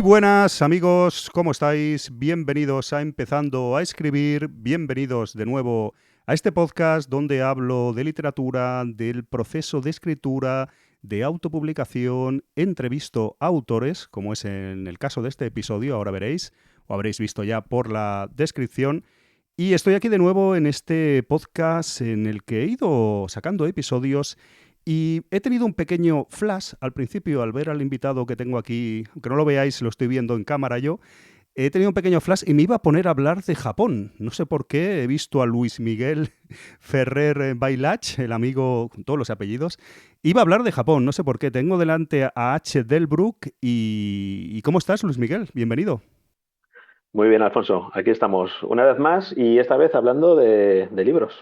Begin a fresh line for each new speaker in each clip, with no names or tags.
buenas amigos, ¿cómo estáis? Bienvenidos a Empezando a Escribir, bienvenidos de nuevo a este podcast donde hablo de literatura, del proceso de escritura, de autopublicación, entrevisto a autores, como es en el caso de este episodio, ahora veréis, o habréis visto ya por la descripción. Y estoy aquí de nuevo en este podcast en el que he ido sacando episodios y he tenido un pequeño flash al principio al ver al invitado que tengo aquí, aunque no lo veáis, lo estoy viendo en cámara yo. He tenido un pequeño flash y me iba a poner a hablar de Japón. No sé por qué, he visto a Luis Miguel Ferrer Bailach, el amigo con todos los apellidos. Iba a hablar de Japón, no sé por qué. Tengo delante a H. Delbruck y ¿cómo estás, Luis Miguel? Bienvenido.
Muy bien, Alfonso. Aquí estamos una vez más y esta vez hablando de libros,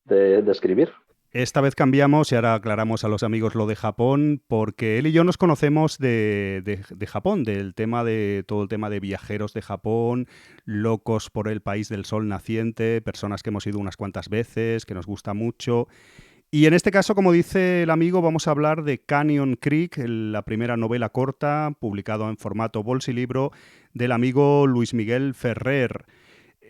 de escribir.
Esta vez cambiamos y ahora aclaramos a los amigos lo de Japón, porque él y yo nos conocemos de Japón, del tema de todo el tema de viajeros de Japón, locos por el país del sol naciente, personas que hemos ido unas cuantas veces, que nos gusta mucho. Y en este caso, como dice el amigo, vamos a hablar de Canyon Creek, la primera novela corta, publicado en formato bolsilibro, del amigo Luis Miguel Ferrer.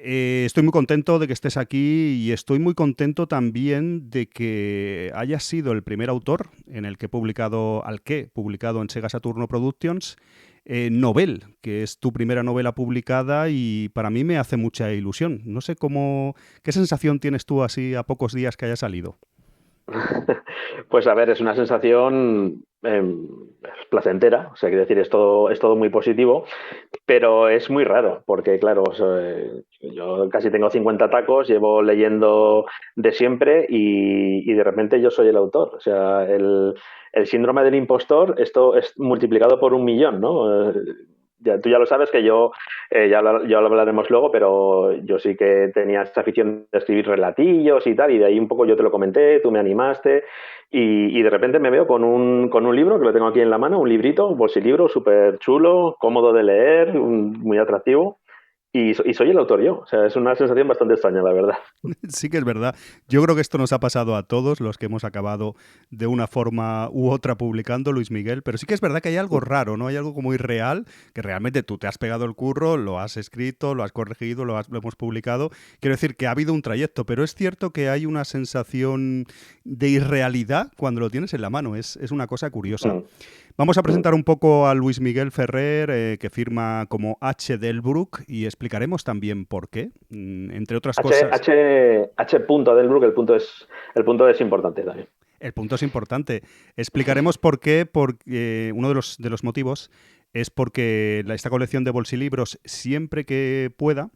Estoy muy contento de que estés aquí y estoy muy contento también de que hayas sido el primer autor en el que he publicado, publicado en Sega Saturno Productions, Novel, que es tu primera novela publicada y para mí me hace mucha ilusión. No sé qué sensación tienes tú así a pocos días que haya salido.
Pues a ver, es una sensación placentera, o sea, quiero decir, es todo muy positivo, pero es muy raro, porque claro, o sea, yo casi tengo 50 tacos, llevo leyendo de siempre y de repente yo soy el autor. O sea, el síndrome del impostor, esto es multiplicado por 1 millón, ¿no? Tú ya lo sabes que yo, ya lo hablaremos luego, pero yo sí que tenía esta afición de escribir relatillos y tal, y de ahí un poco yo te lo comenté, tú me animaste, y de repente me veo con un libro que lo tengo aquí en la mano, un librito, un bolsilibro súper chulo, cómodo de leer, muy atractivo, y soy el autor yo. O sea, es una sensación bastante extraña, la verdad.
Sí que es verdad. Yo creo que esto nos ha pasado a todos los que hemos acabado de una forma u otra publicando, Luis Miguel, pero sí que es verdad que hay algo raro, ¿no? Hay algo como irreal, que realmente tú te has pegado el curro, lo has escrito, lo has corregido, lo hemos publicado. Quiero decir que ha habido un trayecto, pero es cierto que hay una sensación de irrealidad cuando lo tienes en la mano. Es una cosa curiosa.
Mm,
Vamos a
mm.
presentar un poco a Luis Miguel Ferrer, que firma como H. Delbruck, y explicaremos también por qué, entre otras
H,
cosas.
H, H punto del Brook, el punto es importante también.
El punto es importante. Explicaremos por qué, porque uno de los motivos es porque esta colección de bolsilibros, siempre que pueda,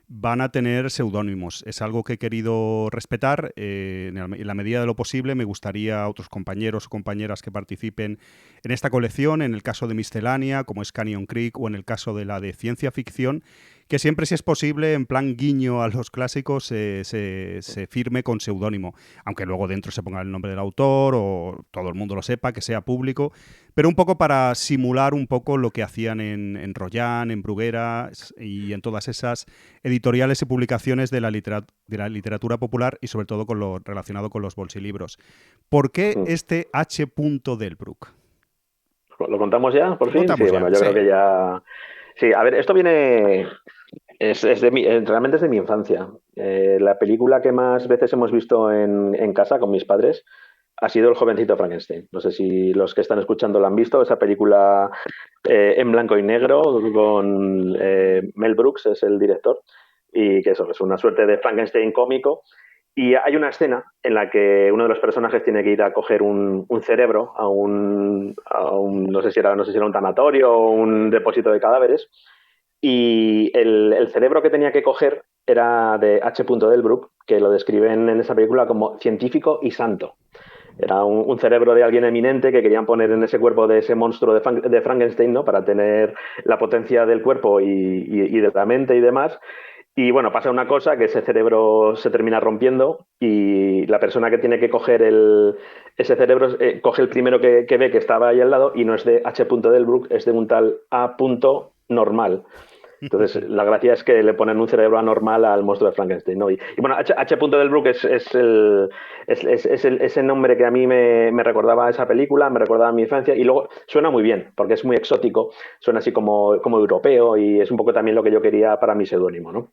van a tener seudónimos. Es algo que he querido respetar. En la medida de lo posible, me gustaría a otros compañeros o compañeras que participen en esta colección, en el caso de Miscelánea, como es Canyon Creek, o en el caso de la de ciencia ficción, que siempre, si es posible, en plan guiño a los clásicos, se firme con seudónimo. Aunque luego dentro se ponga el nombre del autor o todo el mundo lo sepa, que sea público, pero un poco para simular un poco lo que hacían en Rollán, en Bruguera y en todas esas editoriales y publicaciones de de la literatura popular y sobre todo con lo relacionado con los bolsilibros. ¿Por qué
Mm.
este H. Delbruck?
¿Lo contamos ya, por
Lo
fin? Sí,
contamos ya,
bueno, yo
sí.
creo que ya. Sí, a ver, esto viene. Realmente es de mi infancia. La película que más veces hemos visto en casa con mis padres ha sido El jovencito Frankenstein. No sé si los que están escuchando la han visto, esa película en blanco y negro con Mel Brooks, es el director, y que eso es una suerte de Frankenstein cómico. Y hay una escena en la que uno de los personajes tiene que ir a coger un cerebro no sé si era un tanatorio o un depósito de cadáveres, y el cerebro que tenía que coger era de H. Delbruck, que lo describen en esa película como científico y santo. Era un cerebro de alguien eminente que querían poner en ese cuerpo de ese monstruo de Frankenstein, ¿no? Para tener la potencia del cuerpo y de la mente y demás. Y bueno, pasa una cosa, que ese cerebro se termina rompiendo y la persona que tiene que coger ese cerebro coge el primero que ve que estaba ahí al lado y no es de H. Delbruck, es de un tal A. Normal. Entonces, la gracia es que le ponen un cerebro anormal al monstruo de Frankenstein, ¿no? Y bueno, H. Delbruck es ese nombre que a mí me recordaba a esa película, me recordaba a mi infancia, y luego suena muy bien, porque es muy exótico, suena así como europeo, y es un poco también lo que yo quería para mi seudónimo, ¿no?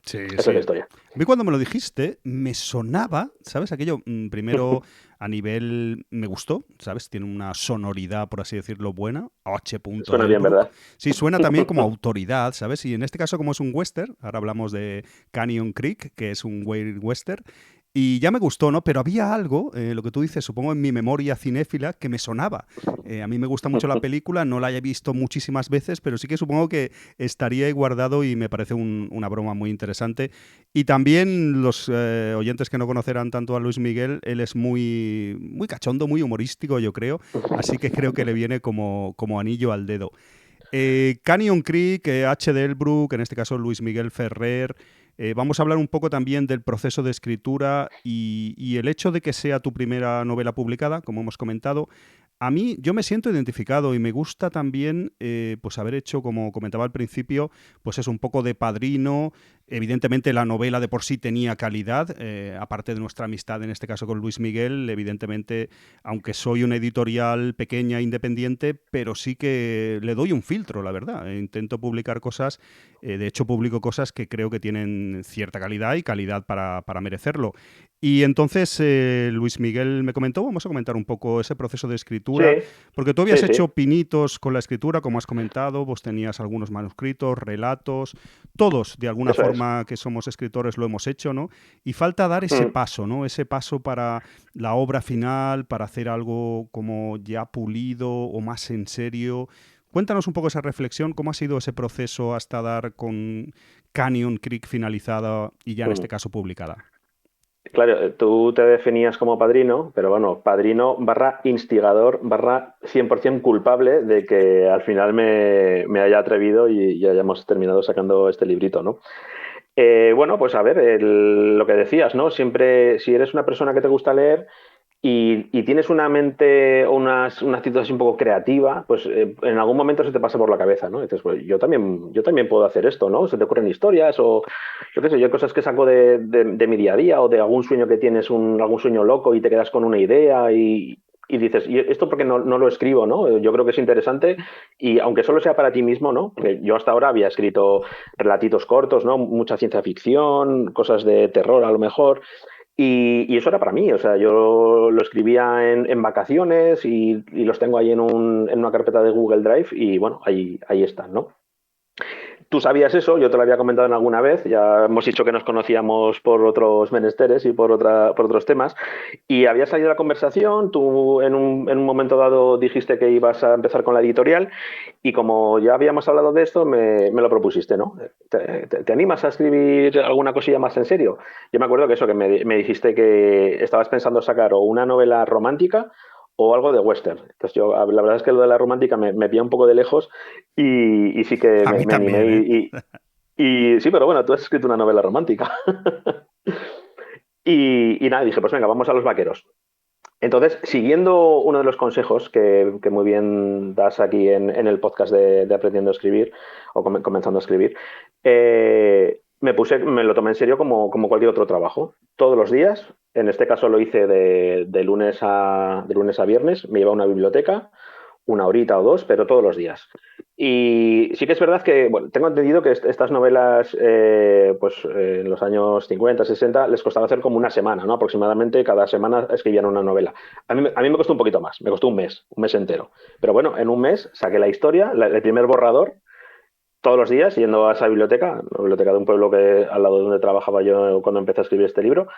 Sí,
Esa es
sí.
la historia.
A mí cuando me lo dijiste, me sonaba, ¿sabes? Aquello, primero a nivel, me gustó, ¿sabes? Tiene una sonoridad, por así decirlo, buena. H.
Suena bien,
Delbruck.
¿verdad?
Sí, suena también como autoridad, ¿sabes? Y en este caso, como es un western, ahora hablamos de Canyon Creek, que es un western, y ya me gustó, ¿no? Pero había algo, lo que tú dices, supongo en mi memoria cinéfila, que me sonaba. A mí me gusta mucho la película, no la haya visto muchísimas veces, pero sí que supongo que estaría ahí guardado y me parece una broma muy interesante. Y también los oyentes que no conocerán tanto a Luis Miguel, él es muy, muy cachondo, muy humorístico, yo creo, así que creo que le viene como anillo al dedo. Canyon Creek, H. Delbruck, en este caso Luis Miguel Ferrer. Vamos a hablar un poco también del proceso de escritura y el hecho de que sea tu primera novela publicada, como hemos comentado. A mí, yo me siento identificado y me gusta también, pues haber hecho, como comentaba al principio, pues es un poco de padrino. Evidentemente la novela de por sí tenía calidad, aparte de nuestra amistad en este caso con Luis Miguel, evidentemente, aunque soy una editorial pequeña, independiente, pero sí que le doy un filtro, la verdad. Intento publicar cosas, de hecho publico cosas que creo que tienen cierta calidad y calidad para merecerlo. Y entonces Luis Miguel me comentó, vamos a comentar un poco ese proceso de
Sí,
escritura, porque tú habías
sí,
hecho
sí,
pinitos con la escritura, como has comentado, vos tenías algunos manuscritos, relatos, todos de alguna
eso es.
forma que somos escritores lo hemos hecho, ¿no? Y falta dar ese
Mm.
paso, ¿no? Ese paso para la obra final, para hacer algo como ya pulido o más en serio. Cuéntanos un poco esa reflexión, cómo ha sido ese proceso hasta dar con Canyon Creek finalizada y ya en este
Mm.
caso publicada.
Claro, tú te definías como padrino, pero bueno, padrino barra instigador barra 100% culpable de que al final me haya atrevido y ya hayamos terminado sacando este librito, ¿no? Bueno, pues a ver, lo que decías, ¿no? Siempre, si eres una persona que te gusta leer, y tienes una mente o una actitud así un poco creativa, pues en algún momento se te pasa por la cabeza, ¿no? Y dices, pues yo también puedo hacer esto, ¿no? Se te ocurren historias o yo qué sé, yo cosas que saco de mi día a día o de algún sueño que tienes, algún sueño loco y te quedas con una idea y dices, ¿y esto porque no lo escribo, no? Yo creo que es interesante y aunque solo sea para ti mismo, ¿no? Porque yo hasta ahora había escrito relatitos cortos, ¿no? Mucha ciencia ficción, cosas de terror a lo mejor. Y eso era para mí, o sea, yo lo escribía en vacaciones y los tengo ahí en una carpeta de Google Drive y bueno, ahí están, ¿no? Tú sabías eso, yo te lo había comentado en alguna vez, ya hemos dicho que nos conocíamos por otros menesteres y por otros temas, y había salido la conversación, tú en un momento dado dijiste que ibas a empezar con la editorial, y como ya habíamos hablado de esto, me lo propusiste, ¿no? ¿Te animas a escribir alguna cosilla más en serio? Yo me acuerdo que eso, que me dijiste que estabas pensando sacar o una novela romántica o algo de western. Entonces yo, la verdad es que lo de la romántica me pilla un poco de lejos y sí que
A mí
me animé
también, ¿eh?
y sí, pero bueno, tú has escrito una novela romántica. Y nada, dije, pues venga, vamos a los vaqueros. Entonces, siguiendo uno de los consejos que muy bien das aquí en el podcast de Aprendiendo a Escribir o comenzando a escribir, me lo tomé en serio como cualquier otro trabajo. Todos los días, en este caso lo hice de lunes a viernes, me iba a una biblioteca, una horita o dos, pero todos los días. Y sí que es verdad que, bueno, tengo entendido que estas novelas, pues en los años 50, 60, les costaba hacer como una semana, ¿no? Aproximadamente cada semana escribían una novela. A mí me costó un poquito más, me costó un mes entero. Pero bueno, en un mes saqué la historia, el primer borrador, todos los días yendo a esa biblioteca, la biblioteca de un pueblo al lado de donde trabajaba yo cuando empecé a escribir este libro,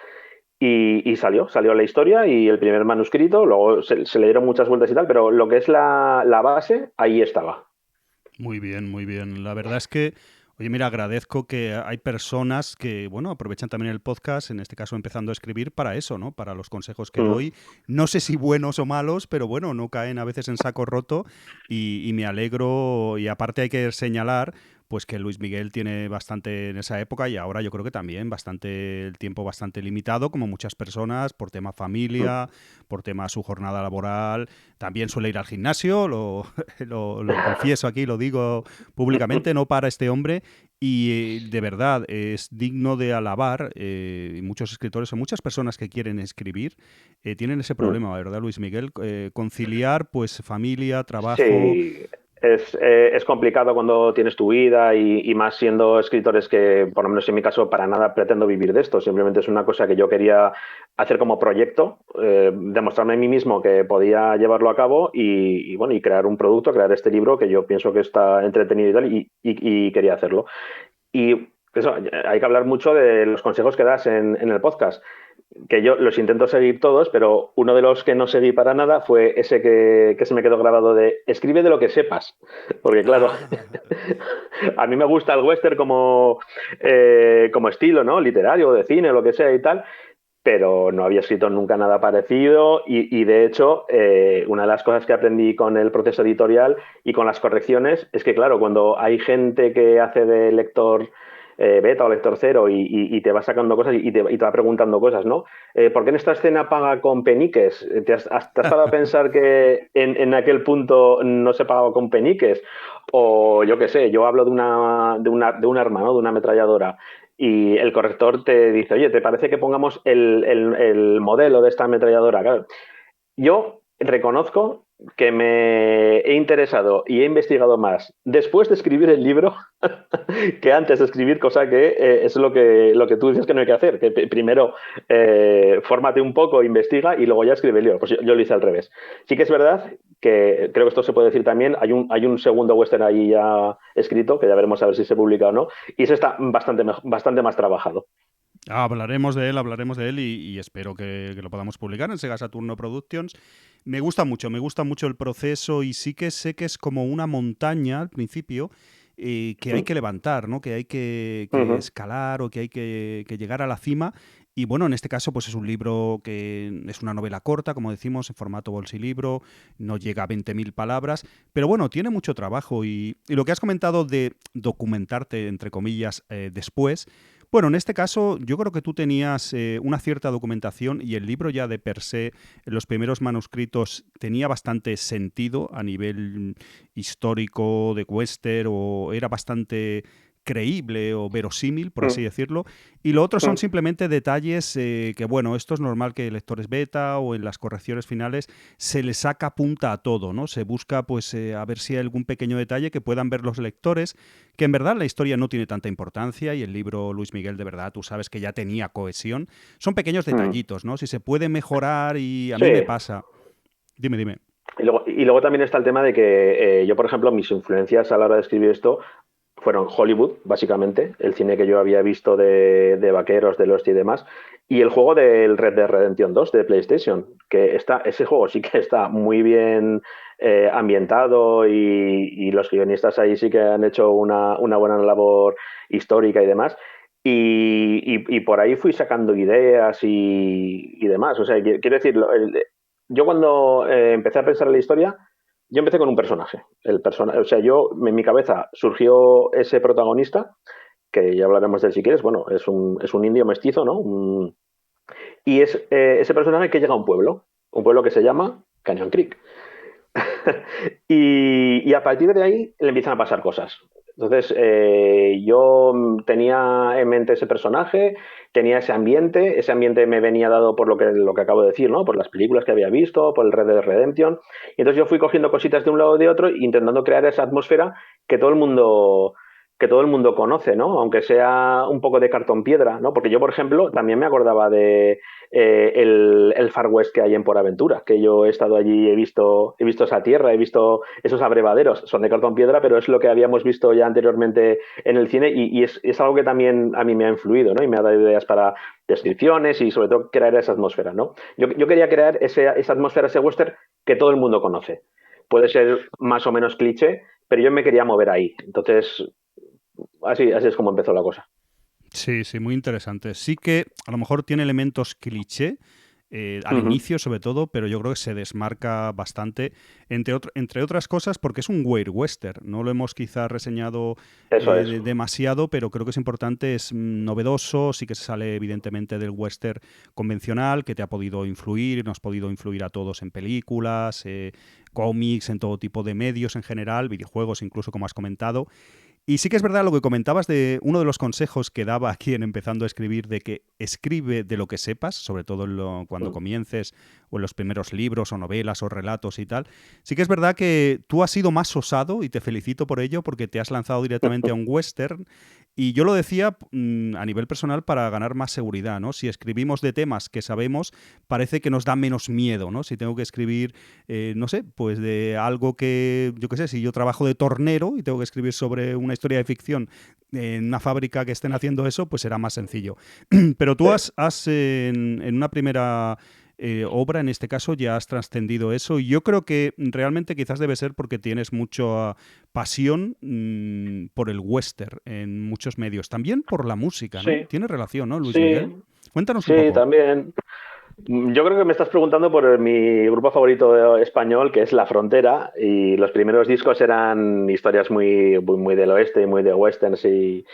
y salió la historia y el primer manuscrito, luego se le dieron muchas vueltas y tal, pero lo que es la base, ahí estaba.
Muy bien, muy bien. La verdad es que, oye, mira, agradezco que hay personas que, bueno, aprovechan también el podcast, en este caso empezando a escribir para eso, ¿no? Para los consejos que
Mm.
doy. No sé si buenos o malos, pero bueno, no caen a veces en saco roto y me alegro. Y aparte hay que señalar, pues que Luis Miguel tiene bastante en esa época y ahora yo creo que también bastante, el tiempo bastante limitado, como muchas personas, por tema familia, por tema su jornada laboral. También suele ir al gimnasio, lo confieso aquí, lo digo públicamente, no para este hombre. Y de verdad es digno de alabar. Y muchos escritores o muchas personas que quieren escribir tienen ese problema, ¿verdad, Luis Miguel? Conciliar pues familia, trabajo.
Sí, es complicado cuando tienes tu vida y más siendo escritores que, por lo menos en mi caso, para nada pretendo vivir de esto. Simplemente es una cosa que yo quería hacer como proyecto, demostrarme a mí mismo que podía llevarlo a cabo bueno, y crear un producto, crear este libro que yo pienso que está entretenido y tal, y quería hacerlo. Y eso, hay que hablar mucho de los consejos que das en el podcast, que yo los intento seguir todos, pero uno de los que no seguí para nada fue ese que se me quedó grabado de escribe de lo que sepas. Porque claro,
Ah,
a mí me gusta el western como estilo, ¿no? Literario, de cine, lo que sea y tal, pero no había escrito nunca nada parecido y de hecho, una de las cosas que aprendí con el proceso editorial y con las correcciones es que, claro, cuando hay gente que hace de lector beta o lector cero y te va sacando cosas y te va preguntando cosas, ¿no? ¿Por qué en esta escena paga con peniques? ¿Te has parado a pensar que en aquel punto no se pagaba con peniques? O yo qué sé, yo hablo de un arma, ¿no? De una ametralladora y el corrector te dice, oye, ¿te parece que pongamos el modelo de esta ametralladora? Claro, yo reconozco que me he interesado y he investigado más después de escribir el libro que antes de escribir, cosa que es lo que tú dices que no hay que hacer, que primero fórmate un poco, investiga y luego ya escribe el libro. Pues yo lo hice al revés. Sí que es verdad que creo que esto se puede decir también, hay un segundo western ahí ya escrito, que ya veremos a ver si se publica o no, y ese está bastante más trabajado.
hablaremos de él y espero que lo podamos publicar en Sega Saturno Productions. Me gusta mucho el proceso y sí que sé que es como una montaña al principio que hay
Mm.
que levantar, ¿no? Que hay que
Ujú.
escalar o que hay que llegar a la cima. Y bueno, en este caso, pues es un libro que es una novela corta, como decimos, en formato bolsilibro, no llega a 20.000 palabras, pero bueno, tiene mucho trabajo. Y lo que has comentado de documentarte, entre comillas, después, bueno, en este caso yo creo que tú tenías una cierta documentación y el libro ya de per se, en los primeros manuscritos, tenía bastante sentido a nivel histórico de western o era bastante creíble o verosímil, por así
Mm.
decirlo. Y lo otro son
Mm.
simplemente detalles que, bueno, esto es normal que lectores beta o en las correcciones finales se le saca punta a todo, ¿no? Se busca, pues, a ver si hay algún pequeño detalle que puedan ver los lectores, que en verdad la historia no tiene tanta importancia y el libro Luis Miguel, de verdad, tú sabes que ya tenía cohesión. Son pequeños
Mm.
detallitos, ¿no? Si se puede mejorar y a
Sí,
mí me pasa. Dime, dime.
y luego también está el tema de que yo, por ejemplo, mis influencias a la hora de escribir esto fueron Hollywood, básicamente, el cine que yo había visto de vaqueros, de Lost y demás, y el juego del Red Dead Redemption 2 de PlayStation, ese juego sí que está muy bien ambientado y los guionistas ahí sí que han hecho una buena labor histórica y demás. Y por ahí fui sacando ideas y demás. O sea, quiero decir, yo cuando empecé a pensar en la historia, yo empecé con un personaje. O sea, en mi cabeza surgió ese protagonista, que ya hablaremos de él si quieres. Bueno, es un indio mestizo, ¿no? Y es ese personaje que llega a un pueblo que se llama Canyon Creek. Y a partir de ahí le empiezan a pasar cosas. Entonces, yo tenía en mente ese personaje, tenía ese ambiente me venía dado por lo que acabo de decir, ¿no? Por las películas que había visto, por el Red Dead Redemption. Y entonces yo fui cogiendo cositas de un lado o de otro, intentando crear esa atmósfera que todo el mundo, que todo el mundo conoce, ¿no? Aunque sea un poco de cartón piedra, ¿no? Porque yo, por ejemplo, también me acordaba de el Far West que hay en Por Aventura, que yo he estado allí, he visto esa tierra, he visto esos abrevaderos, son de cartón piedra, pero es lo que habíamos visto ya anteriormente en el cine y es algo que también a mí me ha influido, ¿no? Y me ha dado ideas para descripciones y sobre todo crear esa atmósfera, ¿no? Yo quería crear esa atmósfera, ese western que todo el mundo conoce. Puede ser más o menos cliché, pero yo me quería mover ahí. Entonces, así es como empezó la cosa.
Sí, sí, muy interesante. Sí que a lo mejor tiene elementos cliché, al inicio sobre todo, pero yo creo que se desmarca bastante, entre otras cosas, porque es un weird western. No lo hemos quizá reseñado
Eso es.
demasiado, pero creo que es importante, es novedoso, sí que se sale evidentemente del western convencional, que te ha podido influir, nos ha podido influir a todos en películas, cómics, en todo tipo de medios en general, videojuegos incluso, como has comentado. Y sí que es verdad lo que comentabas de uno de los consejos que daba aquí en empezando a escribir, de que escribe de lo que sepas, sobre todo cuando comiences o en los primeros libros o novelas o relatos y tal. Sí que es verdad que tú has sido más osado y te felicito por ello porque te has lanzado directamente a un western. Y yo lo decía a nivel personal para ganar más seguridad, ¿no? Si escribimos de temas que sabemos, parece que nos da menos miedo, ¿no? Si tengo que escribir, no sé, pues de algo que, yo qué sé, si yo trabajo de tornero y tengo que escribir sobre una historia de ficción en una fábrica que estén haciendo eso, pues será más sencillo. Pero tú
Sí.
has en una primera obra, en este caso, ya has trascendido eso. Y yo creo que realmente quizás debe ser porque tienes mucha pasión por el western en muchos medios. También por la música, ¿no?
Sí,
Tiene relación, ¿no, Luis
sí,
Miguel? Cuéntanos un
sí,
poco.
también. Yo creo que me estás preguntando por mi grupo favorito español, que es La Frontera, y los primeros discos eran historias muy del oeste, muy de westerns y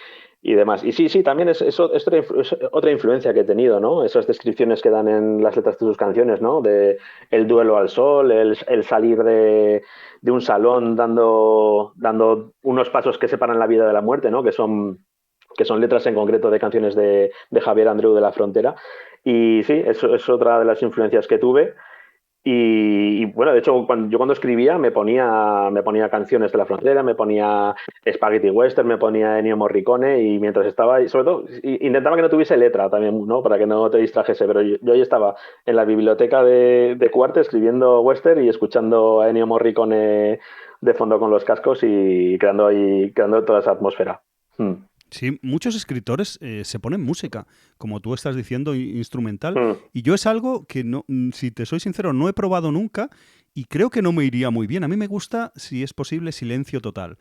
demás. Y sí, sí, también es otra influencia que he tenido, ¿no? Esas descripciones que dan en las letras de sus canciones, ¿no? De el duelo al sol, el salir de un salón dando unos pasos que separan la vida de la muerte, ¿no? Que son letras en concreto de canciones de Javier Andreu de La Frontera. Y sí, eso es otra de las influencias que tuve. Bueno, de hecho, yo cuando escribía me ponía canciones de La Frontera, me ponía Spaghetti Western, me ponía Ennio Morricone y mientras estaba, y sobre todo, intentaba que no tuviese letra también, ¿no? Para que no te distrajese, pero yo ahí estaba en la biblioteca de Cuarte escribiendo western y escuchando a Ennio Morricone de fondo con los cascos y creando toda esa atmósfera. Mm.
Sí, muchos escritores se ponen música, como tú estás diciendo, instrumental,
Mm.
y yo es algo que no, si te soy sincero, no he probado nunca y creo que no me iría muy bien. A mí me gusta, si es posible, silencio total.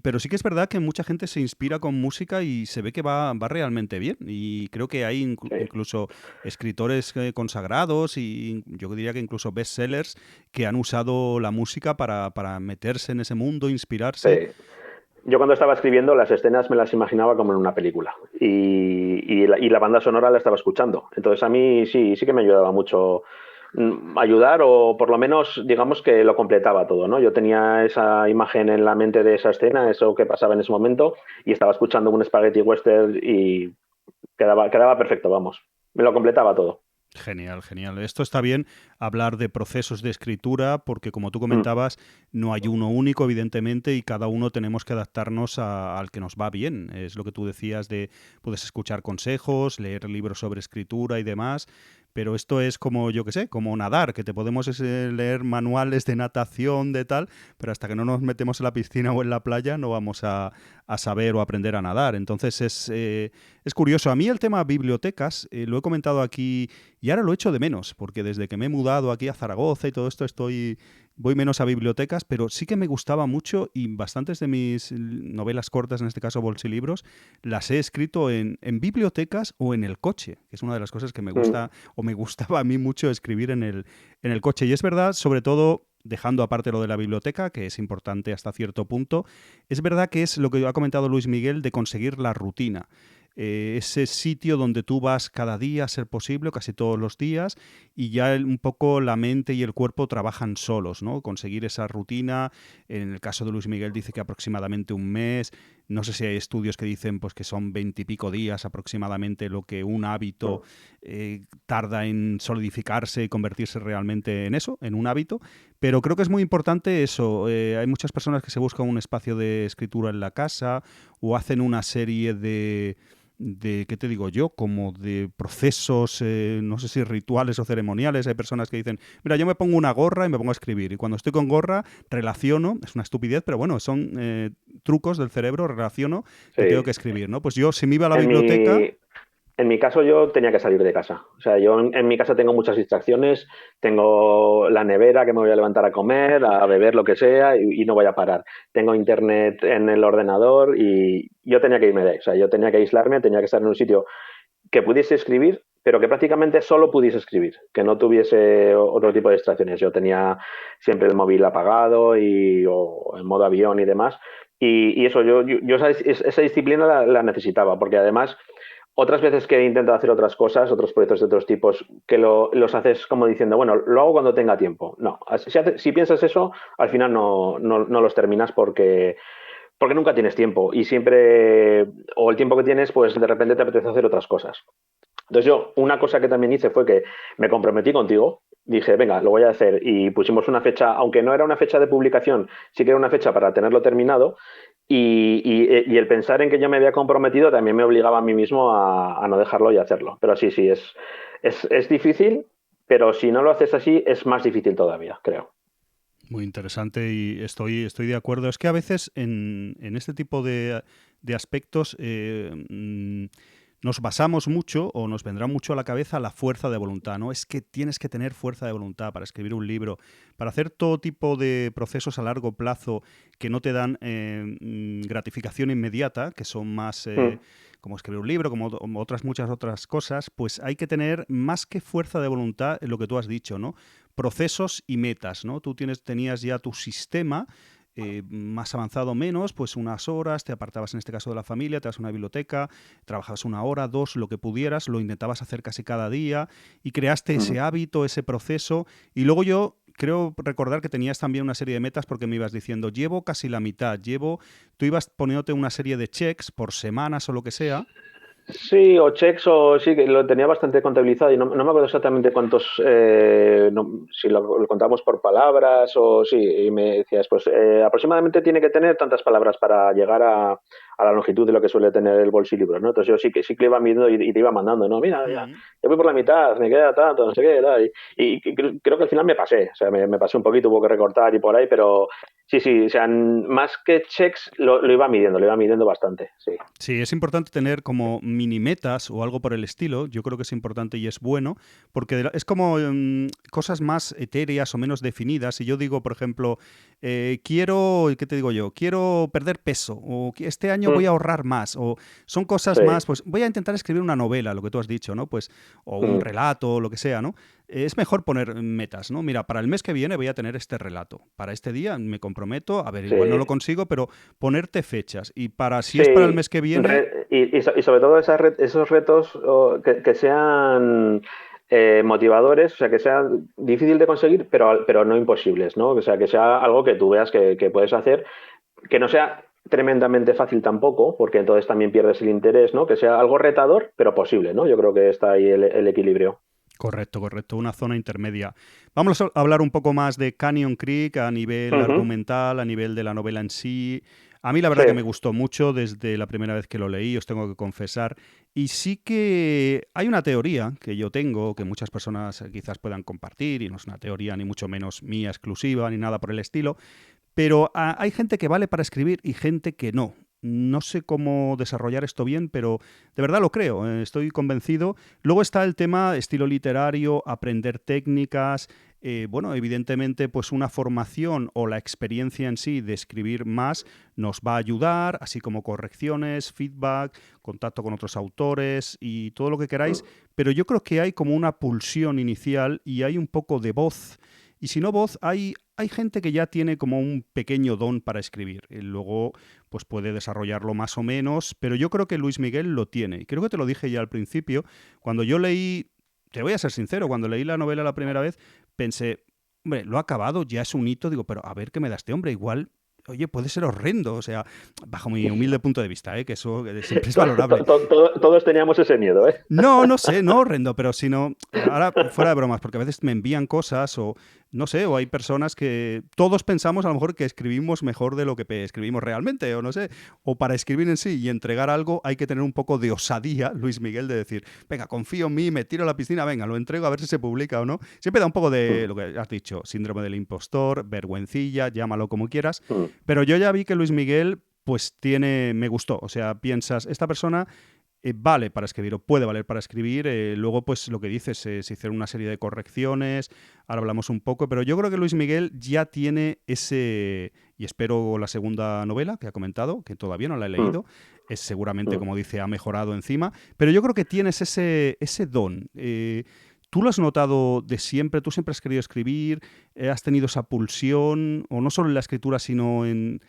Pero sí que es verdad que mucha gente se inspira con música y se ve que va realmente bien. Y creo que hay
Sí,
incluso escritores consagrados y yo diría que incluso bestsellers que han usado la música para meterse en ese mundo, inspirarse.
sí. Yo cuando estaba escribiendo las escenas me las imaginaba como en una película y la banda sonora la estaba escuchando. Entonces a mí sí, sí que me ayudaba mucho ayudar o por lo menos digamos que lo completaba todo, ¿no? Yo tenía esa imagen en la mente de esa escena, eso que pasaba en ese momento y estaba escuchando un spaghetti western y quedaba perfecto, vamos. Me lo completaba todo.
Genial, genial. Esto está bien hablar de procesos de escritura porque, como tú
Mm,
comentabas, no hay uno único, evidentemente, y cada uno tenemos que adaptarnos al que nos va bien. Es lo que tú decías de, puedes escuchar consejos, leer libros sobre escritura y demás, pero esto es como, yo qué sé, como nadar, que te podemos leer manuales de natación, de tal, pero hasta que no nos metemos en la piscina o en la playa no vamos a saber o aprender a nadar. Entonces es curioso. A mí el tema bibliotecas, lo he comentado aquí y ahora lo echo de menos, porque desde que me he mudado aquí a Zaragoza y todo esto voy menos a bibliotecas, pero sí que me gustaba mucho y bastantes de mis novelas cortas, en este caso bolsilibros, las he escrito en bibliotecas o en el coche, que es una de las cosas que me
mm,
gusta o me gustaba a mí mucho escribir en el coche. Y es verdad, sobre todo dejando aparte lo de la biblioteca, que es importante hasta cierto punto, es verdad que es lo que ha comentado Luis Miguel de conseguir la rutina. Ese sitio donde tú vas cada día, a ser posible, o casi todos los días, y ya un poco la mente y el cuerpo trabajan solos, ¿no? Conseguir esa rutina, en el caso de Luis Miguel dice que aproximadamente un mes, no sé si hay estudios que dicen pues que son 20 y pico días aproximadamente lo que un hábito
mm.
tarda en solidificarse y convertirse realmente en eso, en un hábito, pero creo que es muy importante eso, hay muchas personas que se buscan un espacio de escritura en la casa o hacen una serie ¿qué te digo yo? Como de procesos, no sé si rituales o ceremoniales. Hay personas que dicen, mira, yo me pongo una gorra y me pongo a escribir. Y cuando estoy con gorra, relaciono, es una estupidez, pero bueno, son trucos del cerebro, relaciono que tengo que
Sí.
escribir, ¿no? Pues yo, si me iba a la
En
biblioteca,
mi, En mi caso, yo tenía que salir de casa. O sea, yo en mi casa tengo muchas distracciones. Tengo la nevera que me voy a levantar a comer, a beber lo que sea y no voy a parar. Tengo internet en el ordenador y yo tenía que irme de ahí. O sea, yo tenía que aislarme, tenía que estar en un sitio que pudiese escribir, pero que prácticamente solo pudiese escribir, que no tuviese otro tipo de distracciones. Yo tenía siempre el móvil apagado o en modo avión y demás. Y eso, yo esa disciplina la necesitaba, porque además otras veces que he intentado hacer otras cosas, otros proyectos de otros tipos, que los haces como diciendo, bueno, lo hago cuando tenga tiempo. No, si piensas eso, al final no los terminas porque nunca tienes tiempo y siempre, o el tiempo que tienes, pues de repente te apetece hacer otras cosas. Entonces yo, una cosa que también hice fue que me comprometí contigo, dije, venga, lo voy a hacer y pusimos una fecha, aunque no era una fecha de publicación, sí que era una fecha para tenerlo terminado y el pensar en que yo me había comprometido también me obligaba a mí mismo a no dejarlo y hacerlo. Pero sí, sí, es difícil, pero si no lo haces así es más difícil todavía, creo.
Muy interesante y estoy de acuerdo. Es que a veces en este tipo de aspectos nos basamos mucho o nos vendrá mucho a la cabeza la fuerza de voluntad, ¿no? Es que tienes que tener fuerza de voluntad para escribir un libro, para hacer todo tipo de procesos a largo plazo que no te dan gratificación inmediata, que son más
Mm.
como escribir un libro, como otras muchas otras cosas, pues hay que tener más que fuerza de voluntad, lo que tú has dicho, ¿no? Procesos y metas, ¿no? Tenías ya tu sistema más avanzado o menos, pues unas horas, te apartabas en este caso de la familia, te vas a una biblioteca, trabajabas una hora, dos, lo que pudieras, lo intentabas hacer casi cada día y creaste ese
Mm.
hábito, ese proceso. Y luego yo creo recordar que tenías también una serie de metas porque me ibas diciendo, llevo casi la mitad, tú ibas poniéndote una serie de checks por semanas o lo que sea.
Sí, o checks, o sí, que lo tenía bastante contabilizado y no me acuerdo exactamente cuántos, si lo contamos por palabras o sí, y me decías, pues aproximadamente tiene que tener tantas palabras para llegar a la longitud de lo que suele tener el bolsilibro, ¿no? Entonces yo sí que iba midiendo y te iba mandando, ¿no? Mira, ya,
Mm.
yo voy por la mitad, me queda tanto, no sé qué, tal, y creo que al final me pasé, o sea, me pasé un poquito, hubo que recortar y por ahí, pero sí, sí, o sea, más que checks lo iba midiendo bastante, sí.
Sí, es importante tener como mini metas o algo por el estilo. Yo creo que es importante y es bueno, porque es como cosas más etéreas o menos definidas. Si yo digo, por ejemplo, ¿qué te digo yo? Quiero perder peso, o que este año voy
Mm,
a ahorrar más, o son cosas
sí.
más, pues voy a intentar escribir una novela, lo que tú has dicho, ¿no? Pues, o un
Mm.
relato, lo que sea, ¿no? Es mejor poner metas, ¿no? Mira, para el mes que viene voy a tener este relato. Para este día me comprometo, a ver,
Sí,
igual no lo consigo, pero ponerte fechas. Y para si es para el
sí.
mes que viene,
Y sobre todo esos retos que sean motivadores, o sea, que sean difícil de conseguir, pero no imposibles, ¿no? O sea, que sea algo que tú veas que puedes hacer, que no sea tremendamente fácil tampoco, porque entonces también pierdes el interés, ¿no? Que sea algo retador, pero posible, ¿no? Yo creo que está ahí el equilibrio.
correcto, correcto, una zona intermedia. Vamos a hablar un poco más de Canyon Creek a nivel
Ujú.
argumental, a nivel de la novela en sí. A mí la
Sí.
verdad que me gustó mucho desde la primera vez que lo leí, os tengo que confesar. Y sí que hay una teoría que yo tengo, que muchas personas quizás puedan compartir, y no es una teoría ni mucho menos mía exclusiva, ni nada por el estilo, pero hay gente que vale para escribir y gente que no. No sé cómo desarrollar esto bien, pero de verdad lo creo, estoy convencido. Luego está el tema estilo literario, aprender técnicas, bueno, evidentemente pues una formación o la experiencia en sí de escribir más nos va a ayudar, así como correcciones, feedback, contacto con otros autores y todo lo que queráis,
Mm.
pero yo creo que hay como una pulsión inicial y hay un poco de voz. Y si no voz, hay gente que ya tiene como un pequeño don para escribir. Y luego, pues puede desarrollarlo más o menos, pero yo creo que Luis Miguel lo tiene. Y creo que te lo dije ya al principio. Cuando yo leí, te voy a ser sincero, cuando leí la novela la primera vez, pensé, hombre, lo ha acabado, ya es un hito. Digo, pero a ver qué me da este hombre. Igual, oye, puede ser horrendo. O sea, bajo mi humilde punto de vista, que eso siempre es valorable.
Todos teníamos ese miedo, ¿eh?
No, no sé, no horrendo, pero sino, ahora fuera de bromas, porque a veces me envían cosas o, no sé, o hay personas que todos pensamos a lo mejor que escribimos mejor de lo que escribimos realmente, o no sé, o para escribir en sí y entregar algo hay que tener un poco de osadía, Luis Miguel, de decir, venga, confío en mí, me tiro a la piscina, venga, lo entrego a ver si se publica o no. Siempre da un poco de
Mm.
lo que has dicho, síndrome del impostor, vergüencilla, llámalo como quieras,
Mm.
pero yo ya vi que Luis Miguel, pues me gustó, o sea, piensas, esta persona vale para escribir o puede valer para escribir. Luego, pues lo que dices, se hicieron una serie de correcciones, ahora hablamos un poco, pero yo creo que Luis Miguel ya tiene ese, y espero la segunda novela que ha comentado, que todavía no la he
Mm,
leído, es seguramente,
mm.
como dice, ha mejorado encima, pero yo creo que tienes ese don. ¿Tú lo has notado de siempre? ¿Tú siempre has querido escribir? ¿Has tenido esa pulsión? O no solo en la escritura, sino en...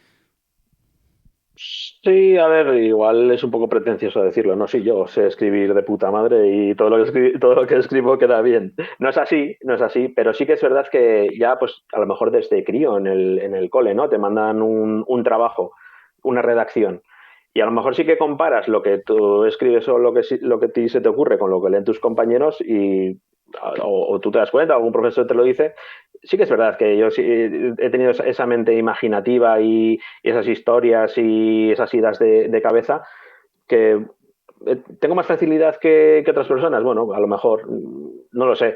Sí, a ver, igual es un poco pretencioso decirlo, no, sí, yo sé escribir de puta madre y todo lo que escribo queda bien. No es así, no es así, pero sí que es verdad que ya, pues, a lo mejor desde crío en el cole, ¿no? Te mandan un trabajo, una redacción. Y a lo mejor sí que comparas lo que tú escribes o lo que a ti se te ocurre con lo que leen tus compañeros y o tú te das cuenta, algún profesor te lo dice. Sí que es verdad que yo sí he tenido esa mente imaginativa y esas historias y esas idas de cabeza que tengo más facilidad que otras personas. Bueno, a lo mejor, no lo sé.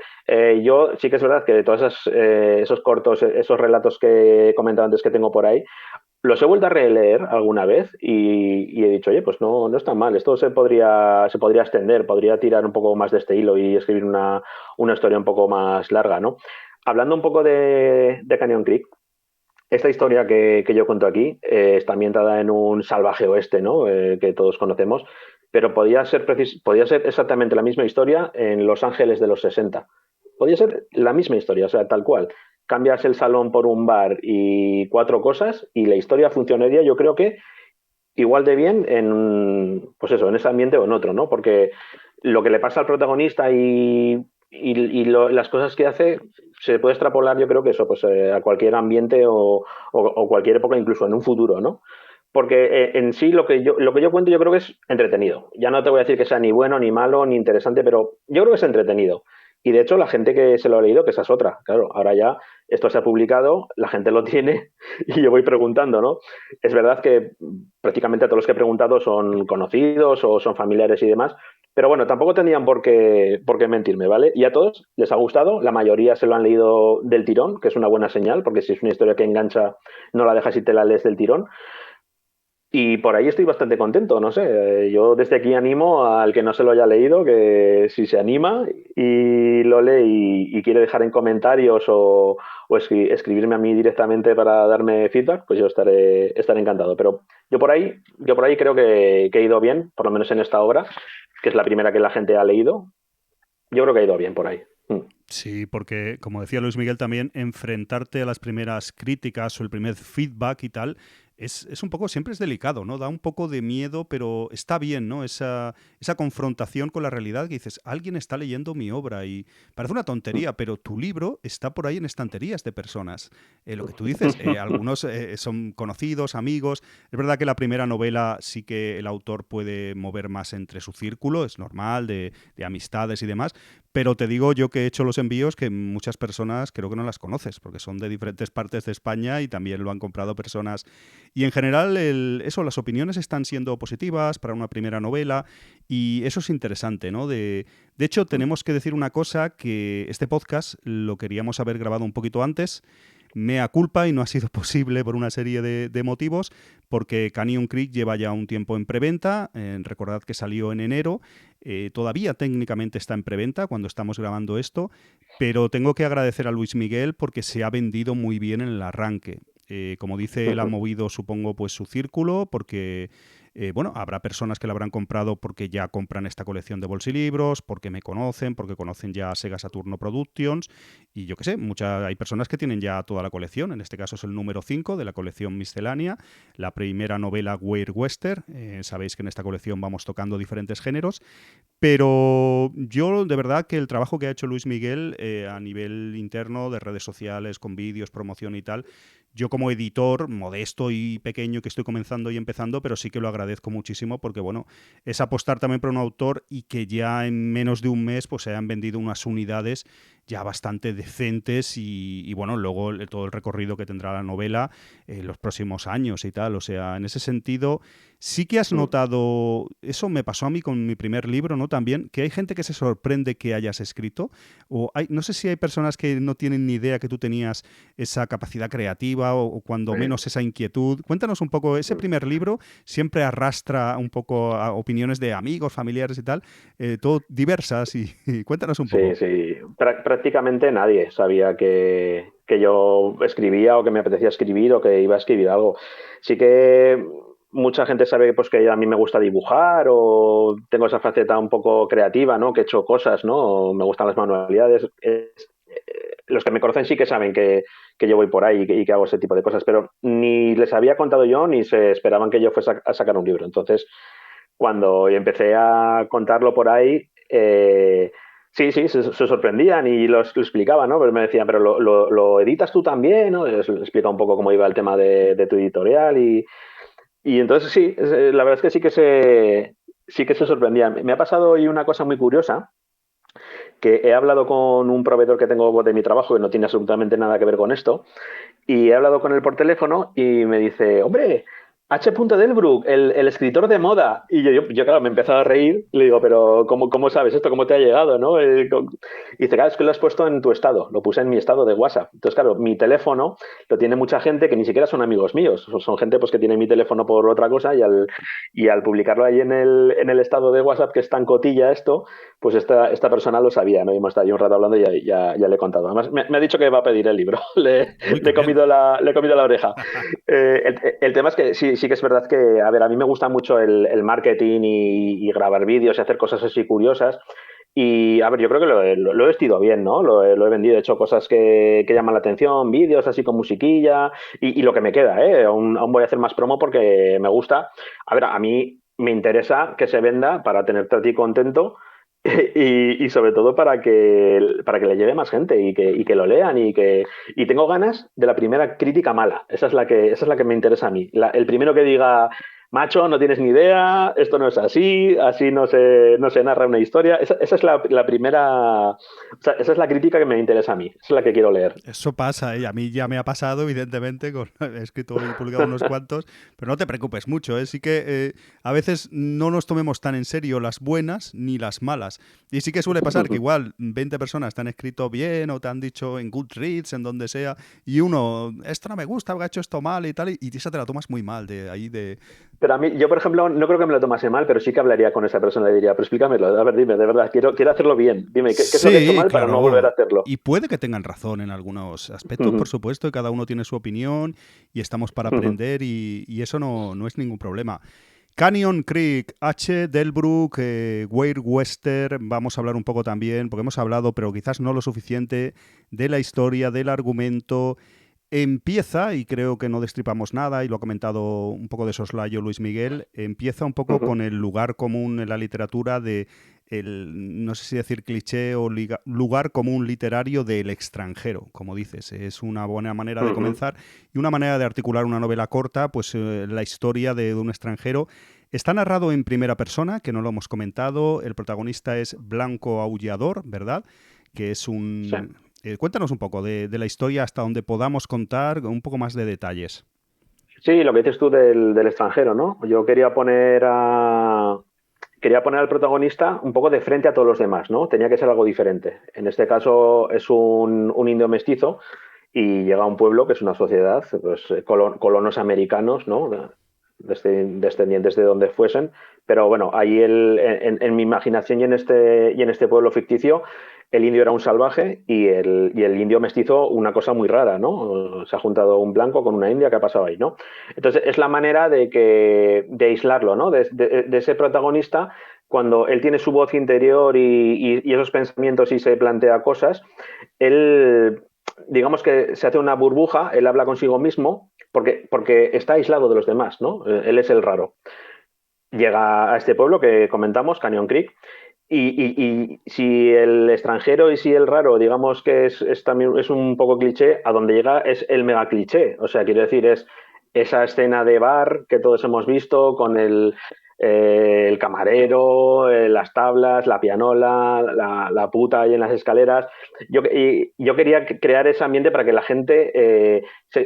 Yo sí que es verdad que de todos esos cortos, esos relatos que he comentado antes que tengo por ahí, los he vuelto a releer alguna vez y he dicho, oye, pues no, no está mal, esto se podría extender, podría tirar un poco más de este hilo y escribir una historia un poco más larga, ¿no? Hablando un poco de Canyon Creek, esta historia que yo cuento aquí está ambientada en un salvaje oeste, ¿no? Que todos conocemos, pero podía ser exactamente la misma historia en Los Ángeles de los 60. Podía ser la misma historia, o sea, tal cual. Cambias el salón por un bar y cuatro cosas y la historia funcionaría, yo creo que igual de bien pues eso, en ese ambiente o en otro, ¿no? Porque lo que le pasa al protagonista las cosas que hace se puede extrapolar, yo creo que eso, pues a cualquier ambiente o cualquier época, incluso en un futuro, ¿no? Porque en sí lo que yo cuento yo creo que es entretenido. Ya no te voy a decir que sea ni bueno, ni malo, ni interesante, pero yo creo que es entretenido. Y de hecho, la gente que se lo ha leído, que esa es otra. Claro, ahora ya esto se ha publicado, la gente lo tiene y yo voy preguntando, ¿no? Es verdad que prácticamente todos los que he preguntado son conocidos o son familiares y demás, pero bueno, tampoco tendrían por qué mentirme, ¿vale? Y a todos les ha gustado, la mayoría se lo han leído del tirón, que es una buena señal, porque si es una historia que engancha, no la dejas y te la lees del tirón. Y por ahí estoy bastante contento, no sé. Yo desde aquí animo al que no se lo haya leído, que si se anima y lo lee y quiere dejar en comentarios escribirme a mí directamente para darme feedback, pues yo estaré encantado. Pero yo por ahí creo que he ido bien, por lo menos en esta obra, que es la primera que la gente ha leído. Yo creo que ha ido bien por ahí. Mm.
Sí, porque como decía Luis Miguel también, enfrentarte a las primeras críticas o el primer feedback y tal, es un poco, siempre es delicado, ¿no? Da un poco de miedo, pero está bien, ¿no? Esa confrontación con la realidad que dices, alguien está leyendo mi obra y parece una tontería, pero tu libro está por ahí en estanterías de personas. Lo que tú dices, algunos son conocidos, amigos. Es verdad que la primera novela sí que el autor puede mover más entre su círculo, es normal, de amistades y demás, pero te digo yo que he hecho los envíos que muchas personas creo que no las conoces, porque son de diferentes partes de España y también lo han comprado personas. Y en general, eso, las opiniones están siendo positivas para una primera novela y eso es interesante, ¿no? De hecho, tenemos que decir una cosa, que este podcast lo queríamos haber grabado un poquito antes, mea culpa y no ha sido posible por una serie de motivos, porque Canyon Creek lleva ya un tiempo en preventa, recordad que salió en enero, todavía técnicamente está en preventa cuando estamos grabando esto, pero tengo que agradecer a Luis Miguel porque se ha vendido muy bien en el arranque. Como dice, él ha movido, supongo, pues su círculo, porque bueno, habrá personas que la habrán comprado porque ya compran esta colección de bolsilibros, porque me conocen, porque conocen ya Sega Saturno Productions, y yo qué sé, hay personas que tienen ya toda la colección. En este caso es el número 5 de la colección Miscelánea, la primera novela Weird Western. Sabéis que en esta colección vamos tocando diferentes géneros, pero yo de verdad que el trabajo que ha hecho Luis Miguel a nivel interno de redes sociales, con vídeos, promoción y tal, yo como editor, modesto y pequeño que estoy comenzando y empezando, pero sí que lo agradezco muchísimo porque, bueno, es apostar también por un autor y que ya en menos de un mes pues se hayan vendido unas unidades ya bastante decentes y bueno, luego todo el recorrido que tendrá la novela en los próximos años y tal. O sea, en ese sentido, sí que has notado, eso me pasó a mí con mi primer libro, ¿no? También, que hay gente que se sorprende que hayas escrito, o hay, no sé si hay personas que no tienen ni idea que tú tenías esa capacidad creativa o cuando menos esa inquietud. Cuéntanos un poco, ese primer libro siempre arrastra un poco a opiniones de amigos, familiares y tal, todo diversas y cuéntanos un
Sí,
poco.
sí. Prácticamente nadie sabía que yo escribía o que me apetecía escribir o que iba a escribir algo. Sí que mucha gente sabe pues que a mí me gusta dibujar o tengo esa faceta un poco creativa, ¿no? Que he hecho cosas, ¿no? O me gustan las manualidades. Los que me conocen sí que saben que yo voy por ahí y que hago ese tipo de cosas, pero ni les había contado yo ni se esperaban que yo fuese a sacar un libro. Entonces, cuando empecé a contarlo por ahí, sí, sí, se sorprendían y lo explicaban, ¿no? Pero me decían, pero lo editas tú también, ¿no? Les explica un poco cómo iba el tema de tu editorial y entonces sí, la verdad es que sí que se sorprendían. Me ha pasado hoy una cosa muy curiosa, que he hablado con un proveedor que tengo de mi trabajo que no tiene absolutamente nada que ver con esto, y he hablado con él por teléfono y me dice, hombre, H. Delbruck, el escritor de moda. Y yo, claro, me he empezado a reír. Le digo, pero ¿cómo sabes esto? ¿Cómo te ha llegado? ¿No? Y dice, claro, es que lo has puesto en tu estado. Lo puse en mi estado de WhatsApp. Entonces, claro, mi teléfono lo tiene mucha gente que ni siquiera son amigos míos. Son gente pues, que tiene mi teléfono por otra cosa y al publicarlo ahí en el estado de WhatsApp, que es tan cotilla esto, pues esta persona lo sabía, ¿no? Y hemos estado ahí un rato hablando y ya le he contado. Además, me ha dicho que va a pedir el libro.
Uy,
Le
qué
he
bien.
comido la oreja. El tema es que sí que es verdad que, a ver, a mí me gusta mucho el marketing y grabar vídeos y hacer cosas así curiosas. Y, a ver, yo creo que lo he vestido bien, ¿no? Lo he vendido, he hecho cosas que llaman la atención, vídeos así con musiquilla y lo que me queda, ¿eh? Aún voy a hacer más promo porque me gusta. A ver, a mí me interesa que se venda para tenerte a ti contento y sobre todo para que le llegue más gente y que lo lean y tengo ganas de la primera crítica mala. Esa es la que me interesa a mí. El primero que diga, macho, no tienes ni idea, esto no es así, así no se narra una historia. Esa es la primera, o sea, esa es la crítica que me interesa a mí. Esa es la que quiero leer.
Eso pasa, ¿eh? A mí ya me ha pasado, evidentemente, he escrito y publicado unos cuantos, pero no te preocupes mucho, ¿eh? Sí que a veces no nos tomemos tan en serio las buenas ni las malas. Y sí que suele pasar que igual 20 personas te han escrito bien o te han dicho en Goodreads, en donde sea, y uno, esto no me gusta, ha hecho esto mal y tal, y esa te la tomas muy mal de ahí de...
Pero a mí, yo por ejemplo, no creo que me lo tomase mal, pero sí que hablaría con esa persona y le diría, pero explícamelo, a ver, dime, de verdad, quiero hacerlo bien. Dime, ¿qué es lo que he hecho
Sí,
mal para no volver a
claro.
hacerlo?
Y puede que tengan razón en algunos aspectos, por supuesto, y cada uno tiene su opinión y estamos para aprender y eso no es ningún problema. Canyon Creek, H. Delbruck, Wade Wester, vamos a hablar un poco también, porque hemos hablado, pero quizás no lo suficiente, de la historia, del argumento. Empieza, y creo que no destripamos nada, y lo ha comentado un poco de soslayo Luis Miguel, empieza un poco con el lugar común en la literatura de, no sé si decir cliché o lugar común literario del extranjero, como dices. Es una buena manera de comenzar y una manera de articular una novela corta, pues la historia de un extranjero. Está narrado en primera persona, que no lo hemos comentado. El protagonista es Blanco Aullador, ¿verdad? Que es
Sí.
un... cuéntanos un poco de la historia hasta donde podamos contar un poco más de detalles.
Sí, lo que dices tú del extranjero, ¿no? Yo quería poner al protagonista un poco de frente a todos los demás, ¿no? Tenía que ser algo diferente. En este caso es un indio mestizo y llega a un pueblo que es una sociedad, pues colonos americanos, ¿no? Descendientes de donde fuesen, pero bueno, ahí en mi imaginación y en este pueblo ficticio, el indio era un salvaje y el indio mestizo una cosa muy rara, ¿no? Se ha juntado un blanco con una india, ¿qué ha pasado ahí, no? Entonces es la manera de aislarlo, ¿no? De ese protagonista cuando él tiene su voz interior y esos pensamientos y se plantea cosas, él, digamos que se hace una burbuja, él habla consigo mismo porque está aislado de los demás, ¿no? Él es el raro. Llega a este pueblo que comentamos, Canyon Creek, y si el extranjero y si el raro, digamos que también es un poco cliché, a donde llega es el mega cliché. O sea, quiero decir, es esa escena de bar que todos hemos visto con el camarero, las tablas, la pianola, la puta ahí en las escaleras. Yo quería crear ese ambiente para que la gente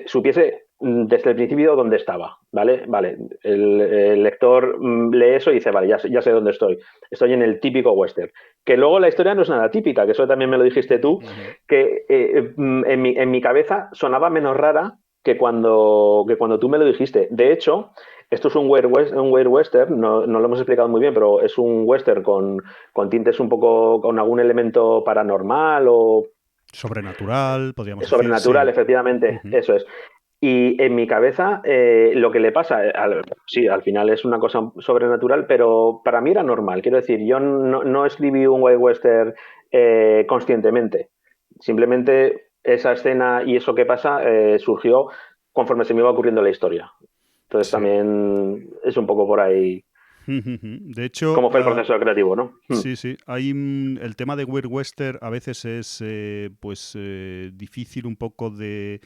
supiese desde el principio dónde estaba, ¿vale? Vale, el lector lee eso y dice, vale, ya sé dónde estoy. Estoy en el típico western. Que luego la historia no es nada típica, que eso también me lo dijiste tú, que en mi cabeza sonaba menos rara que cuando tú me lo dijiste. De hecho, esto es un weird western, no lo hemos explicado muy bien, pero es un western con tintes un poco, con algún elemento paranormal o
Sobrenatural, podríamos decir,
sobrenatural,
sí.
efectivamente,
Ujú.
eso es. Y en mi cabeza, lo que le pasa, sí, al final es una cosa sobrenatural, pero para mí era normal. Quiero decir, yo no escribí un white western conscientemente. Simplemente esa escena y eso que pasa surgió conforme se me iba ocurriendo la historia. Entonces
Sí.
también es un poco por ahí
De hecho,
cómo fue el proceso creativo, ¿no?
sí, sí. Hay el tema de Weird Western a veces es difícil un poco de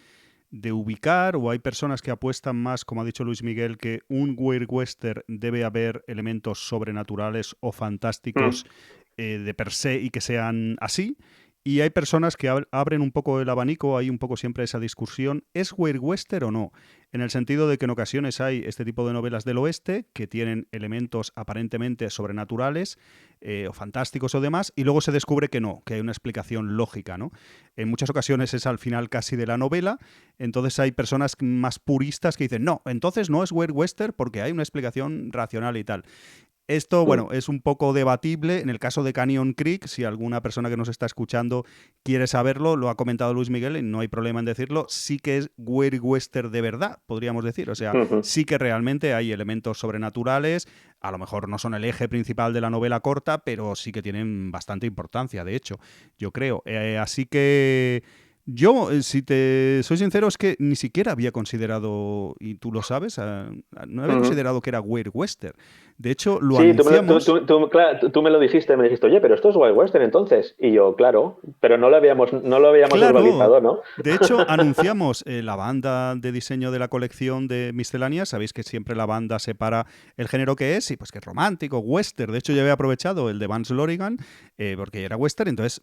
ubicar, o hay personas que apuestan más, como ha dicho Luis Miguel, que un Weird Western debe haber elementos sobrenaturales o fantásticos
Mm.
de per se y que sean así. Y hay personas que abren un poco el abanico, hay un poco siempre esa discusión, ¿es Weird Western o no? En el sentido de que en ocasiones hay este tipo de novelas del oeste que tienen elementos aparentemente sobrenaturales o fantásticos o demás, y luego se descubre que no, que hay una explicación lógica, ¿no? En muchas ocasiones es al final casi de la novela, entonces hay personas más puristas que dicen, no, entonces no es Weird Western porque hay una explicación racional y tal. Esto,
Mm.
bueno, es un poco debatible. En el caso de Canyon Creek, si alguna persona que nos está escuchando quiere saberlo, lo ha comentado Luis Miguel y no hay problema en decirlo, sí que es weird western de verdad, podríamos decir. O sea,
Ujú.
sí que realmente hay elementos sobrenaturales, a lo mejor no son el eje principal de la novela corta, pero sí que tienen bastante importancia, de hecho, yo creo. Así que yo, si te soy sincero, es que ni siquiera había considerado, y tú lo sabes, no había
Ujú.
considerado que era weird western. De hecho, lo
Sí,
anunciamos.
claro, tú me lo dijiste, me dijiste, oye, pero esto es Wild Western entonces. Y yo, claro, pero no lo habíamos
Claro.
verbalizado, ¿no?
De hecho, anunciamos la banda de diseño de la colección de misceláneas. Sabéis que siempre la banda separa el género que es, y pues que es romántico, western. De hecho, yo había aprovechado el de Vance Lorigan, porque era western. Entonces,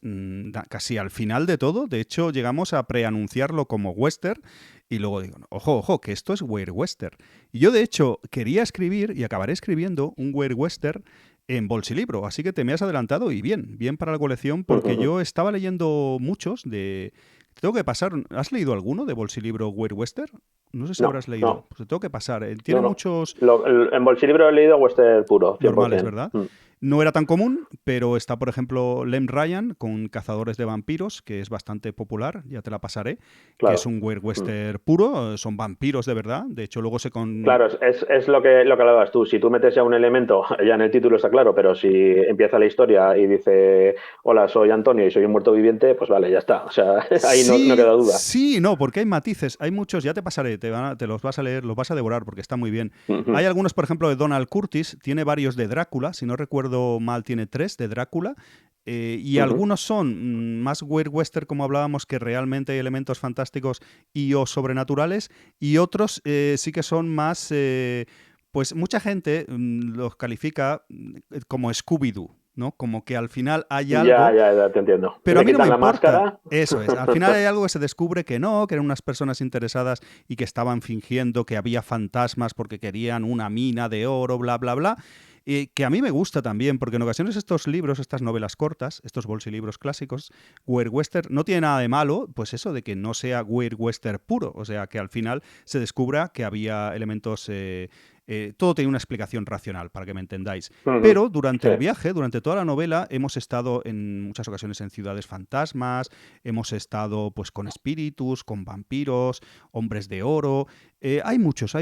casi al final de todo, de hecho, llegamos a preanunciarlo como western. Y luego digo, ojo, ojo, que esto es weird western. Y yo, de hecho, quería escribir y acabaré escribiendo un weird western en bolsilibro, así que te me has adelantado y bien, bien para la colección, porque yo estaba leyendo muchos de... Te tengo que pasar, ¿has leído alguno de bolsilibro Weird Western? No sé si
No,
habrás leído,
no,
pues te tengo que pasar. Tiene
no, no.
muchos
En bolsilibro he leído Western puro,
normales,
100%.
¿verdad? No era tan común, pero está, por ejemplo, Lem Ryan con Cazadores de Vampiros, que es bastante popular, ya te la pasaré, que es
Claro.
un Weird
Mm.
Western puro, son vampiros de verdad, de hecho luego se con...
Claro, es lo que hablabas tú. Si tú metes ya un elemento, ya en el título está claro, pero si empieza la historia y dice, hola, soy Antonio y soy un muerto viviente, pues vale, ya está. O sea, ahí no
Sí,
queda duda.
sí, no, porque hay matices, hay muchos, ya te pasaré, te los vas a leer, los vas a devorar porque está muy bien. Hay algunos, por ejemplo, de Donald Curtis, tiene varios de Drácula, si no recuerdo mal, tiene 3 de Drácula. Y algunos son más weird western, como hablábamos, que realmente hay elementos fantásticos y o sobrenaturales, y otros sí que son más, pues mucha gente los califica como Scooby-Doo, ¿no? Como que al final hay
Ya,
algo,
ya, ya te entiendo. Que
pero a
te
mí no me
quitan la
importa.
máscara.
Eso es. Al final hay algo que se descubre que no, que eran unas personas interesadas y que estaban fingiendo que había fantasmas porque querían una mina de oro, bla, bla, bla. Y que a mí me gusta también, porque en ocasiones estos libros, estas novelas cortas, estos bolsilibros clásicos, Weird Western, no tiene nada de malo, pues eso de que no sea Weird Western puro. O sea, que al final se descubra que había elementos... todo tiene una explicación racional, para que me entendáis. Pero durante
Sí.
el viaje, durante toda la novela, hemos estado en muchas ocasiones en ciudades fantasmas, hemos estado pues con espíritus, con vampiros, hombres de oro. Hay muchos,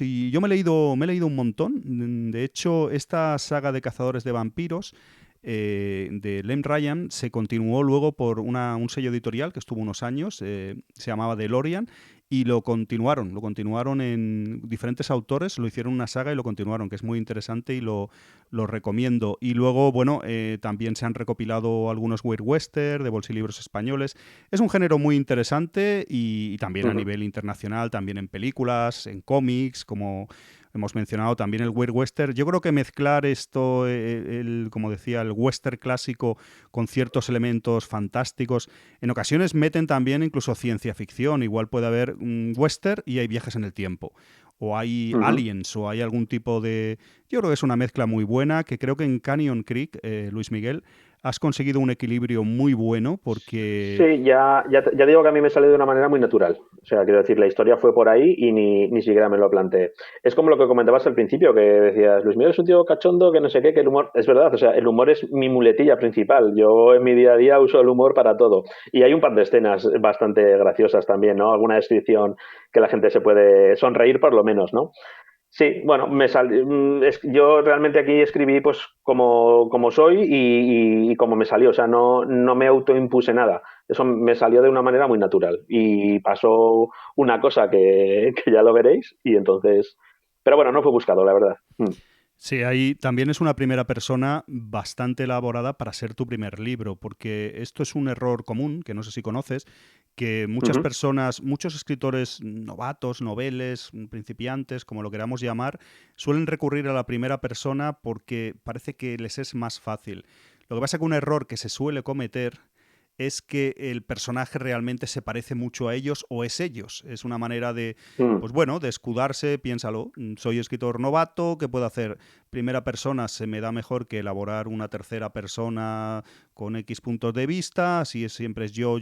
y yo me he leído un montón. De hecho, esta saga de cazadores de vampiros de Lem Ryan se continuó luego por un sello editorial que estuvo unos años, se llamaba DeLorean, y lo continuaron en diferentes autores, lo hicieron una saga y lo continuaron, que es muy interesante y lo recomiendo. Y luego, bueno, también se han recopilado algunos Weird Western de bolsilibros españoles. Es un género muy interesante y también a nivel internacional, también en películas, en cómics, como hemos mencionado también el Weird Western. Yo creo que mezclar esto, como decía, el western clásico con ciertos elementos fantásticos, en ocasiones meten también incluso ciencia ficción. Igual puede haber un western y hay viajes en el tiempo. O hay aliens, o hay algún tipo de... Yo creo que es una mezcla muy buena, que creo que en Canyon Creek, Luis Miguel, has conseguido un equilibrio muy bueno porque...
Sí, ya digo que a mí me salió de una manera muy natural. O sea, quiero decir, la historia fue por ahí y ni siquiera me lo planteé. Es como lo que comentabas al principio, que decías, Luis Miguel es un tío cachondo, que no sé qué, que el humor... Es verdad, o sea, el humor es mi muletilla principal. Yo en mi día a día uso el humor para todo. Y hay un par de escenas bastante graciosas también, ¿no? Alguna descripción que la gente se puede sonreír por lo menos, ¿no? Sí, bueno, yo realmente aquí escribí pues como soy y como me salió, o sea, no me autoimpuse nada, eso me salió de una manera muy natural y pasó una cosa que ya lo veréis y entonces, pero bueno, no fue buscado, la verdad.
Sí, ahí también es una primera persona bastante elaborada para ser tu primer libro, porque esto es un error común, que no sé si conoces, que muchas
Ujú.
personas, muchos escritores novatos, noveles, principiantes, como lo queramos llamar, suelen recurrir a la primera persona porque parece que les es más fácil. Lo que pasa es que un error que se suele cometer es que el personaje realmente se parece mucho a ellos o es ellos. Es una manera de,
Mm.
pues bueno, de escudarse, piénsalo. Soy escritor novato, ¿qué puedo hacer? Primera persona se me da mejor que elaborar una tercera persona con X puntos de vista, así siempre es yo,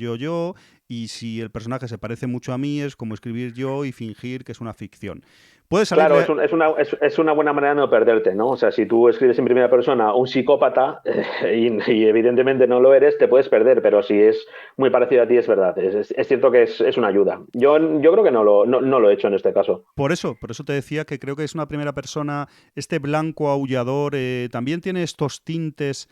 y si el personaje se parece mucho a mí es como escribir yo y fingir que es una ficción. Puede
Claro,
salirle...
es una buena manera de no perderte, ¿no? O sea, si tú escribes en primera persona un psicópata y evidentemente no lo eres, te puedes perder, pero si es muy parecido a ti, es verdad. Es cierto que es una ayuda. Yo creo que no lo he hecho en este caso.
Por eso te decía que creo que es una primera persona, este blanco aullador, también tiene estos tintes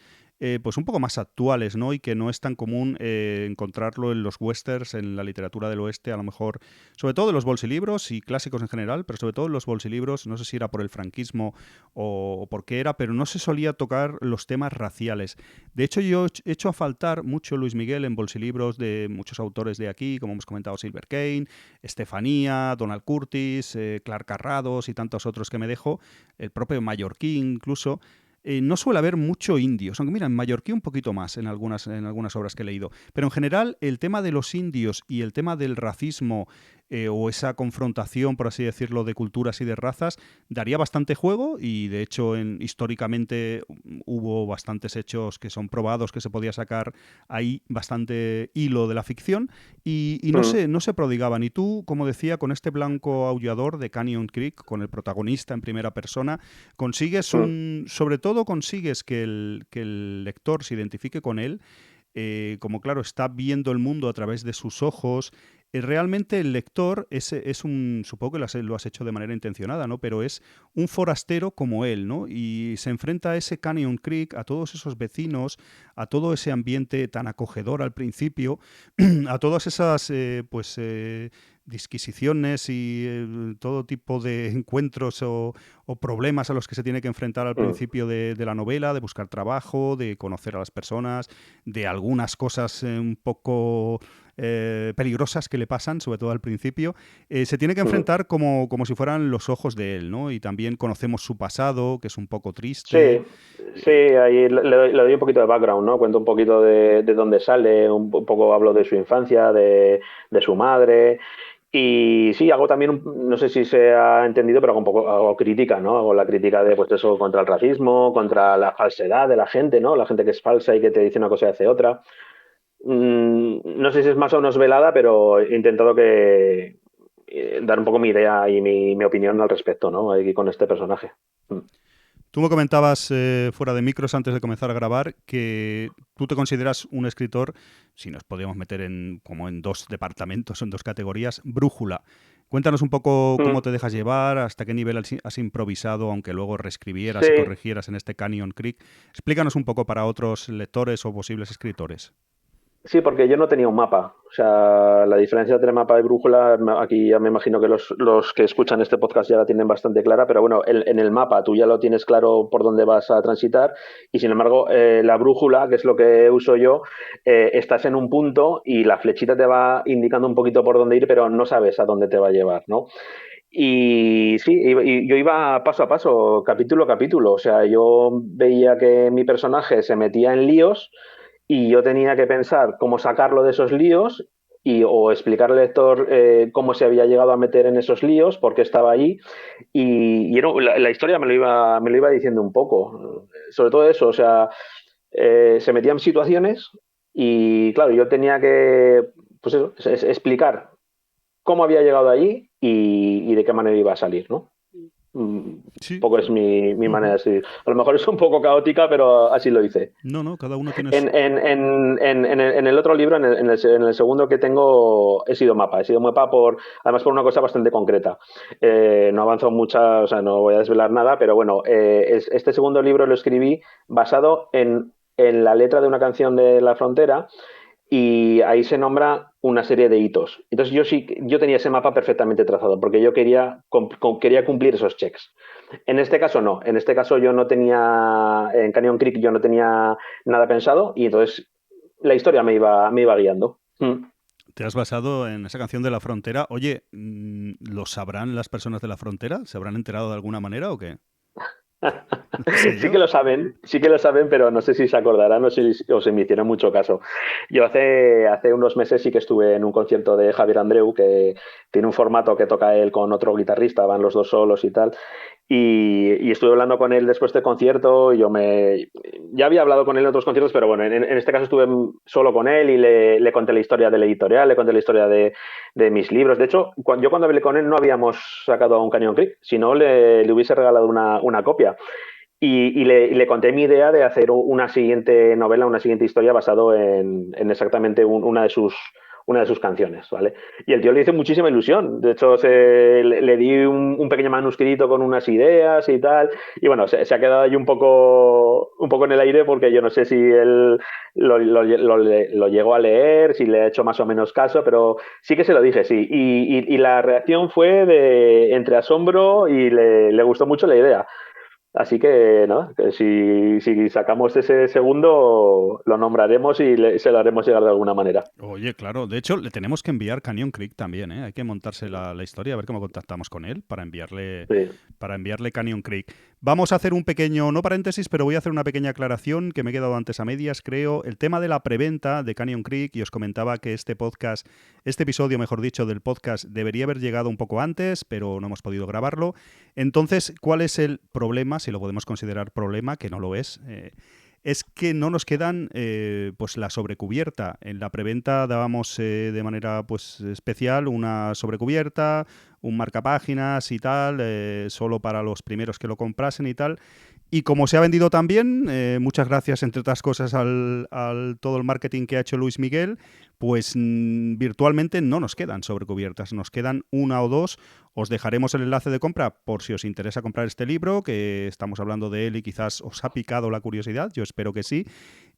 pues un poco más actuales, ¿no? Y que no es tan común encontrarlo en los westerns, en la literatura del oeste, a lo mejor, sobre todo en los bolsilibros y clásicos en general, pero sobre todo en los bolsilibros, no sé si era por el franquismo o por qué era, pero no se solía tocar los temas raciales. De hecho, yo he hecho a faltar mucho Luis Miguel en bolsilibros de muchos autores de aquí, como hemos comentado, Silver Kane, Estefanía, Donald Curtis, Clark Carrados y tantos otros que me dejo, el propio Mallorquí incluso. No suele haber mucho indios, aunque mira, en Mallorquí un poquito más en algunas obras que he leído. Pero en general el tema de los indios y el tema del racismo o esa confrontación, por así decirlo, de culturas y de razas, daría bastante juego y de hecho históricamente hubo bastantes hechos que son probados que se podía sacar ahí bastante hilo de la ficción y
Mm.
no se prodigaban. Y tú, como decía, con este blanco aullador de Canyon Creek, con el protagonista en primera persona, consigues
Mm.
sobre todo consigues que el lector se identifique con él, como claro, está viendo el mundo a través de sus ojos. Realmente el lector es un, supongo que lo has hecho de manera intencionada, ¿no? Pero es un forastero como él, ¿no? Y se enfrenta a ese Canyon Creek, a todos esos vecinos, a todo ese ambiente tan acogedor al principio, a todas esas, disquisiciones y todo tipo de encuentros o problemas a los que se tiene que enfrentar al
Mm.
principio de la novela, de buscar trabajo, de conocer a las personas, de algunas cosas un poco peligrosas que le pasan, sobre todo al principio, se tiene que
Mm.
enfrentar como si fueran los ojos de él, ¿no? Y también conocemos su pasado, que es un poco triste.
Sí, sí, ahí le doy un poquito de background, ¿no? Cuento un poquito de dónde sale, un poco hablo de su infancia, de su madre. Y sí, hago también, no sé si se ha entendido, pero hago crítica, ¿no? Hago la crítica de, pues eso, contra el racismo, contra la falsedad de la gente, ¿no? La gente que es falsa y que te dice una cosa y hace otra. No sé si es más o menos velada, pero he intentado dar un poco mi idea y mi opinión al respecto, ¿no? Aquí con este personaje. Mm.
Tú me comentabas fuera de micros antes de comenzar a grabar que tú te consideras un escritor, si nos podríamos meter como en dos departamentos, en dos categorías, brújula. Cuéntanos un poco cómo te
Mm.
dejas llevar, hasta qué nivel has improvisado, aunque luego reescribieras y
Sí,
corrigieras en este Canyon Creek. Explícanos un poco para otros lectores o posibles escritores.
Sí, porque yo no tenía un mapa. O sea, la diferencia entre mapa y brújula, aquí ya me imagino que los que escuchan este podcast ya la tienen bastante clara, pero bueno, en el mapa tú ya lo tienes claro por dónde vas a transitar y sin embargo la brújula, que es lo que uso yo, estás en un punto y la flechita te va indicando un poquito por dónde ir, pero no sabes a dónde te va a llevar, ¿no? Y sí, y yo iba paso a paso, capítulo a capítulo. O sea, yo veía que mi personaje se metía en líos y yo tenía que pensar cómo sacarlo de esos líos o explicar al lector cómo se había llegado a meter en esos líos, por qué estaba allí. Y la historia me lo iba diciendo un poco. Sobre todo eso, o sea, se metía en situaciones y claro, yo tenía que pues eso, explicar cómo había llegado allí y de qué manera iba a salir, ¿no? Un
Sí,
poco es mi manera
ujú.
de escribir. A lo mejor es un poco caótica, pero así lo hice.
No, no, cada uno tiene
En el otro libro, en el segundo que tengo, he sido mapa además por una cosa bastante concreta. No avanzo mucha, o sea, no voy a desvelar nada, pero bueno, este segundo libro lo escribí basado en la letra de una canción de La Frontera y ahí se nombra una serie de hitos. Entonces yo tenía ese mapa perfectamente trazado porque yo quería cumplir esos checks. En este caso no, en este caso yo no tenía, en Canyon Creek yo no tenía nada pensado y entonces la historia me iba guiando.
Te has basado en esa canción de La Frontera. Oye, ¿lo sabrán las personas de La Frontera? ¿Se habrán enterado de alguna manera o qué? No sé yo.
Sí que lo saben, pero no sé si se acordarán o si me hicieron mucho caso. Yo hace unos meses sí que estuve en un concierto de Javier Andreu, que tiene un formato que toca él con otro guitarrista, van los dos solos y tal. Y estuve hablando con él después del concierto. Ya había hablado con él en otros conciertos, pero bueno, en este caso estuve solo con él y le conté la historia de la editorial, le conté la historia de mis libros. De hecho, yo cuando hablé con él no habíamos sacado a un Canyon Creek, si no le hubiese regalado una copia. Y le conté mi idea de hacer una siguiente novela, una siguiente historia basado en exactamente una de sus canciones, ¿vale? Y el tío le hizo muchísima ilusión. De hecho, le di un pequeño manuscrito con unas ideas y tal. Y bueno, se ha quedado ahí un poco en el aire porque yo no sé si él lo llegó a leer, si le ha hecho más o menos caso, pero sí que se lo dije, sí. Y la reacción fue de entre asombro y le gustó mucho la idea. Así que nada, que si sacamos ese segundo, lo nombraremos y se lo haremos llegar de alguna manera.
Oye, claro. De hecho, le tenemos que enviar Canyon Creek también, ¿eh? Hay que montarse la historia, a ver cómo contactamos con él
Sí.
para enviarle Canyon Creek. Vamos a hacer un pequeño, no paréntesis, pero voy a hacer una pequeña aclaración que me he quedado antes a medias, creo. El tema de la preventa de Canyon Creek, y os comentaba que este episodio, mejor dicho, del podcast debería haber llegado un poco antes, pero no hemos podido grabarlo. Entonces, ¿cuál es el problema? Si lo podemos considerar problema, que no lo es que no nos quedan pues la sobrecubierta. En la preventa dábamos de manera pues especial una sobrecubierta, un marcapáginas y tal, solo para los primeros que lo comprasen y tal. Y como se ha vendido también, muchas gracias, entre otras cosas, al todo el marketing que ha hecho Luis Miguel, pues virtualmente no nos quedan sobrecubiertas, nos quedan una o dos. Os dejaremos el enlace de compra por si os interesa comprar este libro, que estamos hablando de él y quizás os ha picado la curiosidad, yo espero que sí.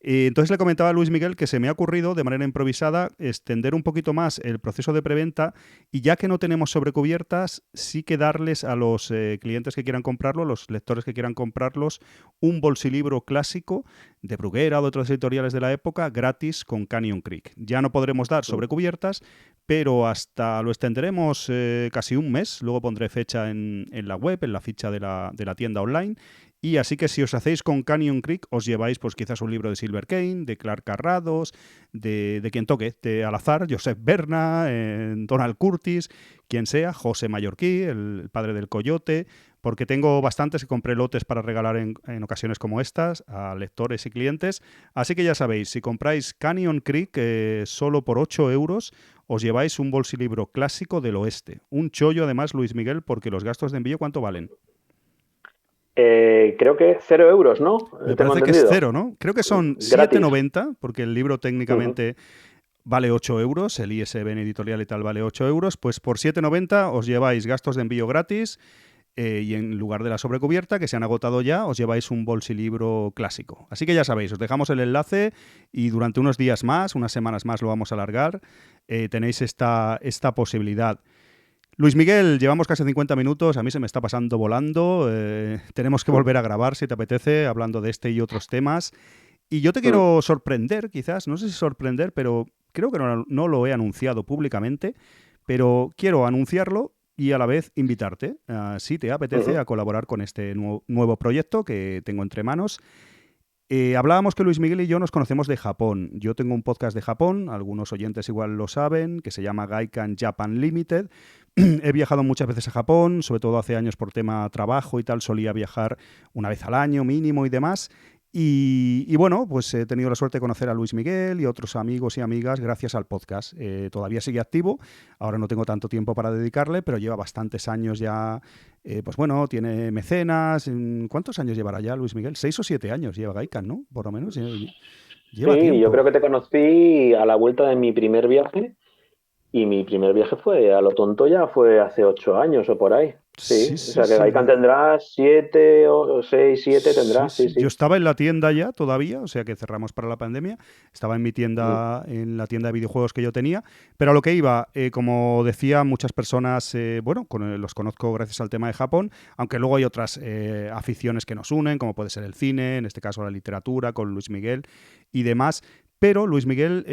Entonces le comentaba a Luis Miguel que se me ha ocurrido de manera improvisada extender un poquito más el proceso de preventa y ya que no tenemos sobrecubiertas, sí que darles a los clientes que quieran comprarlo, a los lectores que quieran comprarlos, un bolsilibro clásico de Bruguera o de otras editoriales de la época gratis con Canyon Creek. Ya no podremos dar sobrecubiertas, pero hasta lo extenderemos casi un mes, luego pondré fecha en la web, en la ficha de la tienda online. Y así que si os hacéis con Canyon Creek, os lleváis pues quizás un libro de Silver Kane, de Clark Carrados, de quien toque, de al azar, Joseph Berna, Donald Curtis, quien sea, José Mallorquí, el padre del Coyote, porque tengo bastantes y compré lotes para regalar en ocasiones como estas a lectores y clientes. Así que ya sabéis, si compráis Canyon Creek solo por 8 euros, os lleváis un bolsilibro clásico del oeste. Un chollo además, Luis Miguel, porque los gastos de envío, ¿cuánto valen?
Creo que 0 euros, ¿no?
Me
Tengo
parece que es
entendido.
cero, ¿no? Creo que son
Gratis.
7,90, porque el libro
Ujú.
técnicamente vale 8 euros, el ISBN editorial y tal vale 8 euros, pues por 7,90 os lleváis gastos de envío gratis, y en lugar de la sobrecubierta, que se han agotado ya, os lleváis un bolsilibro clásico. Así que ya sabéis, os dejamos el enlace y durante unos días más, unas semanas más lo vamos a alargar, tenéis esta posibilidad. Luis Miguel, llevamos casi 50 minutos, a mí se me está pasando volando, tenemos que volver a grabar si te apetece, hablando de este y otros temas. Y yo te quiero sorprender, quizás, no sé si sorprender, pero creo que no lo he anunciado públicamente, pero quiero anunciarlo y a la vez invitarte, si te apetece, a colaborar con este nuevo proyecto que tengo entre manos. Hablábamos que Luis Miguel y yo nos conocemos de Japón. Yo tengo un podcast de Japón, algunos oyentes igual lo saben, que se llama Gaikan Japan Limited. He viajado muchas veces a Japón, sobre todo hace años por tema trabajo y tal, solía viajar una vez al año mínimo y demás. Y bueno, pues he tenido la suerte de conocer a Luis Miguel y otros amigos y amigas gracias al podcast. Todavía sigue activo, ahora no tengo tanto tiempo para dedicarle, pero lleva bastantes años ya, pues bueno, tiene mecenas. ¿Cuántos años llevará ya Luis Miguel? 6 o 7 años lleva Gaikan, ¿no? Por lo menos lleva
Sí, yo
tiempo.
creo que te conocí a la vuelta de mi primer viaje y mi primer viaje fue a lo tonto ya fue hace 8 años o por ahí. Sí,
Sí,
o
sí,
sea que
sí.
Gaikan tendrá 7 o 6, 7
Sí,
tendrá, sí,
sí. Yo
sí.
estaba en la tienda ya todavía, o sea que cerramos para la pandemia. Estaba en mi
Mm.
tienda, en la tienda de videojuegos que yo tenía. Pero a lo que iba, como decía, muchas personas, bueno, los conozco gracias al tema de Japón, aunque luego hay otras aficiones que nos unen, como puede ser el cine, en este caso la literatura, con Luis Miguel y demás. Pero, Luis Miguel,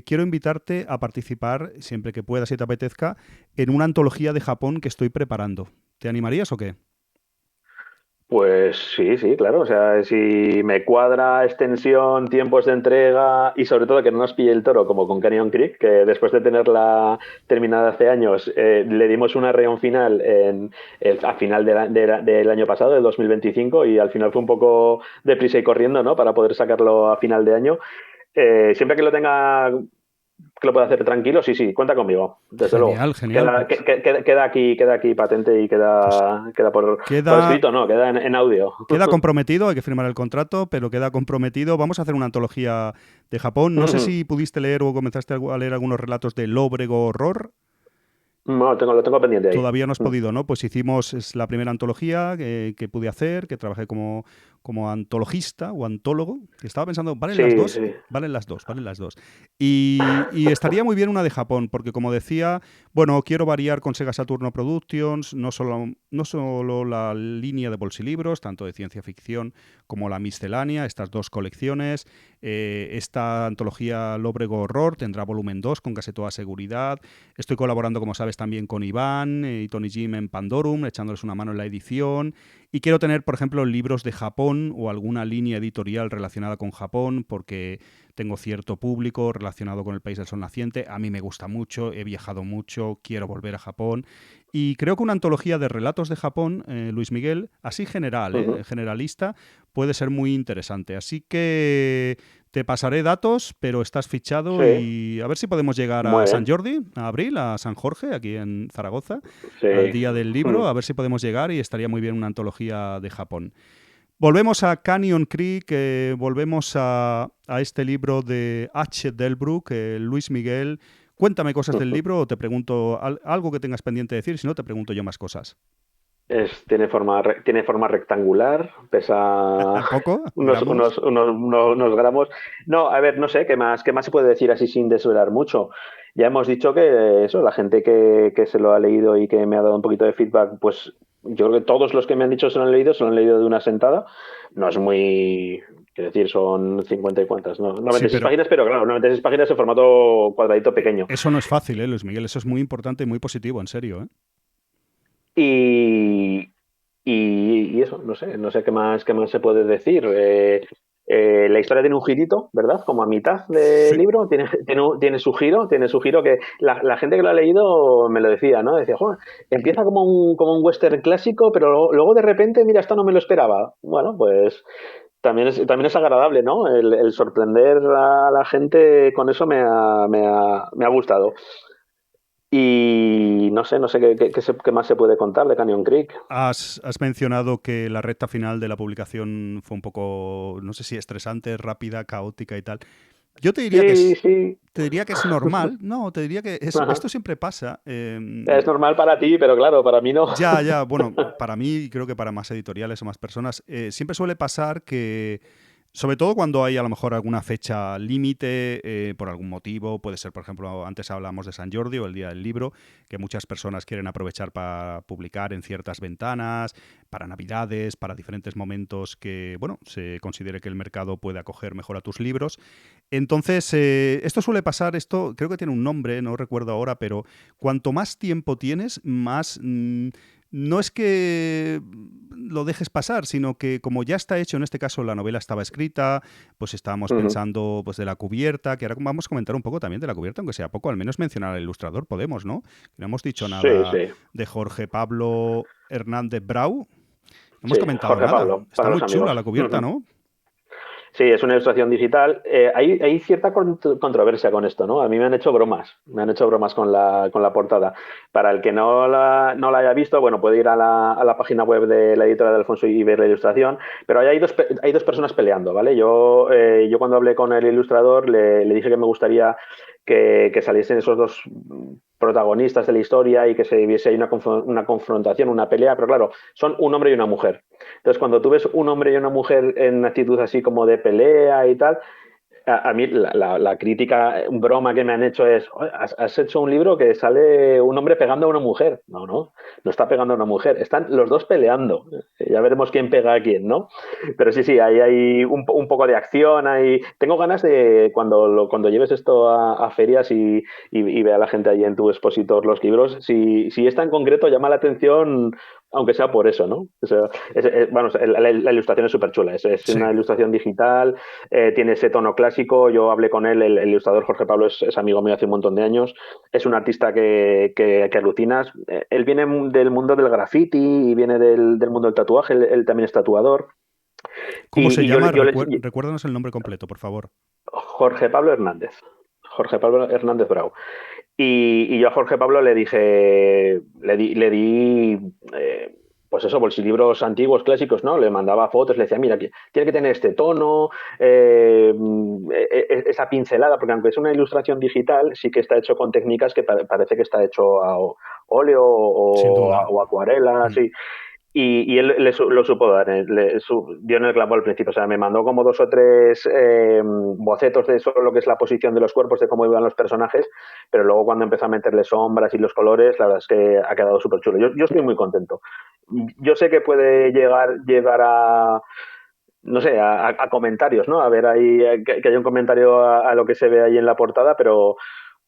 quiero invitarte a participar, siempre que puedas y te apetezca, en una antología de Japón que estoy preparando. ¿Te animarías o qué?
Pues sí, sí, claro. O sea, si me cuadra extensión, tiempos de entrega y sobre todo que no nos pille el toro como con Canyon Creek, que después de tenerla terminada hace años, le dimos una reunión final a final del año pasado, del 2025, y al final fue un poco deprisa y corriendo, ¿no? Para poder sacarlo a final de año. Siempre que lo tenga, que lo pueda hacer tranquilo, sí, sí, cuenta conmigo, desde luego.
Genial, genial. Pues,
Queda aquí patente y
pues
queda por
queda,
escrito, no, queda en audio.
queda comprometido, hay que firmar el contrato, pero queda comprometido. Vamos a hacer una antología de Japón. No sé si pudiste leer o comenzaste a leer algunos relatos de Lóbrego Horror.
No, lo tengo pendiente ahí.
Todavía no has podido, ¿no? Pues es la primera antología que pude hacer, que trabajé como antologista o antólogo. Que estaba pensando, ¿valen las
Sí,
dos?
sí.
Valen las dos, valen las dos. Y estaría muy bien una de Japón, porque como decía, bueno, quiero variar con Sega Saturno Productions, no solo la línea de bolsilibros, tanto de ciencia ficción como la miscelánea, estas dos colecciones. Esta antología Lóbrego Horror tendrá volumen 2 con casi toda seguridad. Estoy colaborando, como sabes, también con Iván y Tony Jim en Pandorum, echándoles una mano en la edición. Y quiero tener, por ejemplo, libros de Japón o alguna línea editorial relacionada con Japón, porque tengo cierto público relacionado con el país del sol naciente. A mí me gusta mucho, he viajado mucho, quiero volver a Japón. Y creo que una antología de relatos de Japón, Luis Miguel, así general, generalista, puede ser muy interesante. Así que te pasaré datos, pero estás fichado
Sí,
y a ver si podemos llegar
muy
a San
bien.
Jordi, a abril, a San Jorge, aquí en Zaragoza, al
Sí.
Día del Libro, a ver si podemos llegar y estaría muy bien una antología de Japón. Volvemos a Canyon Creek, volvemos a este libro de H. Delbruck, Luis Miguel. Cuéntame cosas del libro o te pregunto algo que tengas pendiente de decir, si no te pregunto yo más cosas.
Tiene forma rectangular, pesa
¿Poco?
unos,
¿Gramos?
unos, unos, unos, unos gramos. No, a ver, no sé, qué más se puede decir así sin desvelar mucho? Ya hemos dicho que eso, la gente que se lo ha leído y que me ha dado un poquito de feedback, pues yo creo que todos los que me han dicho se lo han leído de una sentada. No es muy, quiero decir, son 50 y cuantas, ¿no?
Sí,
96
pero
páginas, pero claro, 96 páginas en formato cuadradito pequeño.
eso no es fácil, Luis Miguel. Eso es muy importante y muy positivo, en serio, ¿eh?
Y, y eso, no sé qué más se puede decir. La historia tiene un girito, ¿verdad? Como a mitad del
Sí.
libro, tiene su giro que la gente que lo ha leído me lo decía, ¿no? Decía, "Joder, empieza como un western clásico, pero luego de repente, mira, esto no me lo esperaba". Bueno, pues también es agradable, ¿no? El sorprender a la gente con eso me ha gustado. Y no sé qué más se puede contar de Canyon Creek.
Has mencionado que la recta final de la publicación fue un poco, no sé si estresante, rápida, caótica y tal. Yo te diría que
Sí,
es,
sí.
te diría que es normal. No, te diría que
Ajá.
esto siempre pasa.
Es normal para ti, pero claro, para mí no.
Ya, ya, bueno, para mí y creo que para más editoriales o más personas, siempre suele pasar que, sobre todo cuando hay a lo mejor alguna fecha límite, por algún motivo, puede ser, por ejemplo, antes hablamos de San Jordi o el Día del Libro, que muchas personas quieren aprovechar para publicar en ciertas ventanas, para Navidades, para diferentes momentos que, bueno, se considere que el mercado puede acoger mejor a tus libros. Entonces, esto suele pasar, esto creo que tiene un nombre, no recuerdo ahora, pero cuanto más tiempo tienes, más... no es que lo dejes pasar, sino que como ya está hecho, en este caso la novela estaba escrita, pues estábamos
Ujú.
pensando pues de la cubierta, que ahora vamos a comentar un poco también de la cubierta, aunque sea poco, al menos mencionar al ilustrador podemos, ¿no? Que no hemos dicho
Sí,
nada
sí,
de Jorge Pablo Hernández Brau, no hemos
sí.
comentado
Jorge
nada.
Pablo,
Está
para
muy
los
chula
amigos.
la cubierta,
Ujú.
¿no?
Sí, es una ilustración digital. Hay cierta controversia con esto, ¿no? A mí me han hecho bromas con la portada. Para el que no la haya visto, bueno, puede ir a a la página web de la editora de Alfonso y ver la ilustración, pero ahí hay dos personas peleando, ¿vale? Yo cuando hablé con el ilustrador le dije que me gustaría que saliesen esos dos protagonistas de la historia y que se viese ahí una confrontación, una pelea, pero claro, son un hombre y una mujer. Entonces, cuando tú ves un hombre y una mujer en actitud así como de pelea y tal, a mí la crítica, broma que me han hecho es, "Oye, has hecho un libro que sale un hombre pegando a una mujer". No, no, no está pegando a una mujer, están los dos peleando. Ya veremos quién pega a quién, ¿no? Pero sí, sí, ahí hay un poco de acción. Tengo ganas de, cuando lleves esto a ferias y vea a la gente ahí en tu expositor los libros, si es tan concreto, llama la atención, aunque sea por eso, ¿no? O sea, vamos, la ilustración es súper chula, es
Sí.
una ilustración digital, tiene ese tono clásico. Yo hablé con él, el ilustrador Jorge Pablo es amigo mío hace un montón de años. Es un artista que alucinas. Él viene del mundo del graffiti y viene del mundo del tatuaje. Él también es tatuador.
¿Cómo se
Y yo,
llama?
yo les,
Recuérdanos el nombre completo, por favor.
Jorge Pablo Hernández. Jorge Pablo Hernández Bravo. Y yo a Jorge Pablo le di pues eso, bolsilibros antiguos, clásicos, ¿no? Le mandaba fotos, le decía, mira, tiene que tener este tono, esa pincelada, porque aunque es una ilustración digital, sí que está hecho con técnicas que parece que está hecho a óleo
Sin duda.
o acuarela,
Mm.
sí. Y él lo supo dar, dio en el clavo al principio. O sea, me mandó como dos o tres bocetos de eso, lo que es la posición de los cuerpos, de cómo iban los personajes, pero luego cuando empezó a meterle sombras y los colores, la verdad es que ha quedado súper chulo. Yo estoy muy contento. Yo sé que puede llegar a, no sé, a comentarios, ¿no? A ver ahí, que haya un comentario a lo que se ve ahí en la portada, pero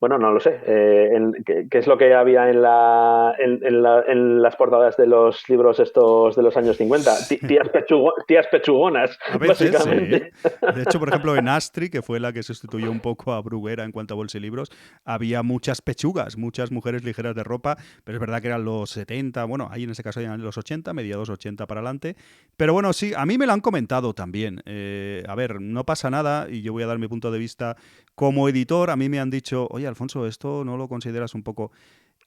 bueno, no lo sé. ¿Qué es lo que había en las portadas de los libros estos de los años 50? Tías pechugonas,
A veces, sí.
básicamente.
De hecho, por ejemplo, en Astri, que fue la que sustituyó un poco a Bruguera en cuanto a bolsilibros, había muchas pechugas, muchas mujeres ligeras de ropa, pero es verdad que eran los 70, bueno, ahí en ese caso eran los 80, mediados 80 para adelante. Pero bueno, sí, a mí me lo han comentado también. A ver, no pasa nada y yo voy a dar mi punto de vista. Como editor, a mí me han dicho, oye, Alfonso, ¿esto no lo consideras un poco...?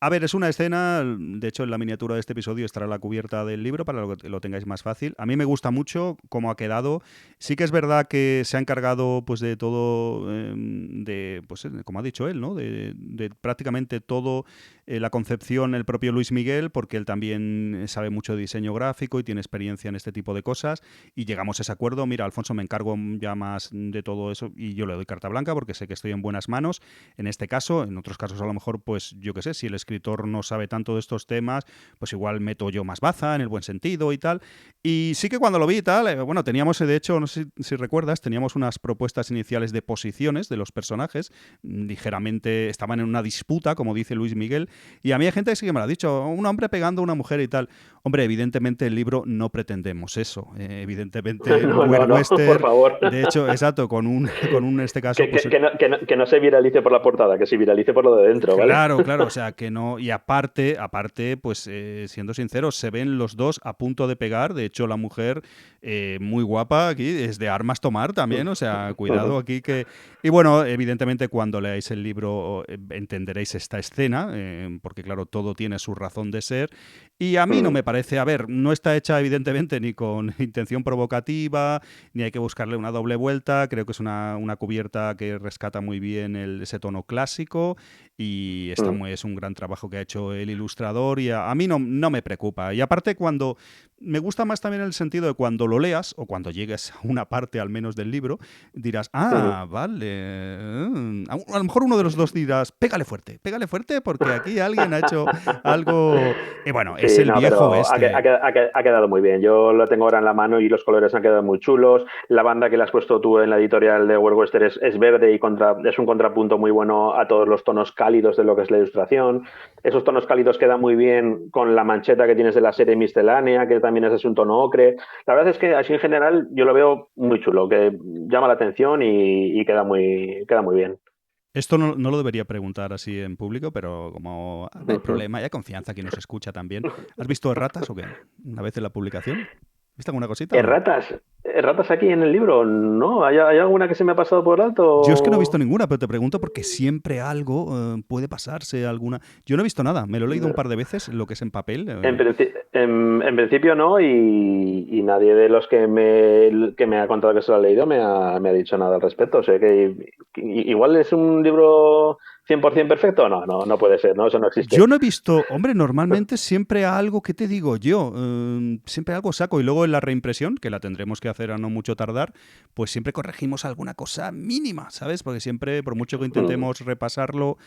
A ver, es una escena, de hecho en la miniatura de este episodio estará la cubierta del libro para que lo tengáis más fácil. A mí me gusta mucho cómo ha quedado. Sí que es verdad que se ha encargado pues de todo, de, pues como ha dicho él, ¿no? De prácticamente todo la concepción el propio Luis Miguel, porque él también sabe mucho de diseño gráfico y tiene experiencia en este tipo de cosas. Y llegamos a ese acuerdo. Mira, Alfonso, me encargo ya más de todo eso y yo le doy carta blanca porque sé que estoy en buenas manos. En este caso, en otros casos a lo mejor, pues yo qué sé, si el escritor no sabe tanto de estos temas, pues igual meto yo más baza en el buen sentido y tal. Y sí que cuando lo vi y tal, bueno, teníamos, de hecho, no sé si recuerdas, teníamos unas propuestas iniciales de posiciones de los personajes, ligeramente estaban en una disputa, como dice Luis Miguel, y a mí hay gente que sí que me lo ha dicho, un hombre pegando a una mujer y tal. Hombre, evidentemente el libro no pretendemos eso. Evidentemente,
No,
We're
no, no, por
Western,
favor.
de hecho, exacto, en este caso, pues
Que no se viralice por la portada, que se viralice por lo de dentro, ¿vale?
claro, claro, o sea que no. Y aparte, pues siendo sinceros, se ven los dos a punto de pegar. De hecho, la mujer muy guapa aquí, es de armas tomar también, o sea, cuidado aquí que. Y bueno, evidentemente, cuando leáis el libro entenderéis esta escena, porque claro, todo tiene su razón de ser. Y a mí no me parece, a ver, no está hecha evidentemente ni con intención provocativa, ni hay que buscarle una doble vuelta. Creo que es una cubierta que rescata muy bien ese tono clásico y es un gran trabajo que ha hecho el ilustrador y a mí no me preocupa. Y aparte cuando, me gusta más también el sentido de cuando lo leas o cuando llegues a una parte al menos del libro, dirás, vale. A lo mejor uno de los dos dirás, pégale fuerte porque aquí alguien ha hecho algo. Y bueno, es
Sí,
el
no,
viejo
pero
este.
ha quedado muy bien. Yo lo tengo ahora en la mano y los colores han quedado muy chulos. La banda que le has puesto tú en la editorial de World Western es verde y es un contrapunto muy bueno a todos los tonos cálidos de lo que es la ilustración. Esos tonos cálidos quedan muy bien con la mancheta que tienes de la serie miscelánea, que también es un tono ocre. La verdad es que así en general yo lo veo muy chulo, que llama la atención y queda muy bien.
Esto no lo debería preguntar así en público, pero como no hay problema, hay confianza quien nos escucha también. ¿Has visto ratas o qué? Una vez en la publicación. ¿Viste alguna cosita o no?
¿Erratas? ¿Erratas aquí en el libro? No, ¿hay alguna que se me ha pasado por
Yo es que no he visto
alto?
ninguna, pero te pregunto porque siempre algo puede pasarse, alguna. Yo no he visto nada, me lo he leído un par de veces, lo que es en papel.
En principio no, y nadie de los que me ha contado que se lo ha leído me ha dicho nada al respecto. O sea que igual es un libro 100% perfecto. No puede ser, ¿no? Eso no existe.
Yo no he visto, hombre, normalmente siempre algo que te digo yo, siempre algo saco y luego en la reimpresión, que la tendremos que hacer a no mucho tardar, pues siempre corregimos alguna cosa mínima, ¿sabes? Porque siempre, por mucho que intentemos repasarlo,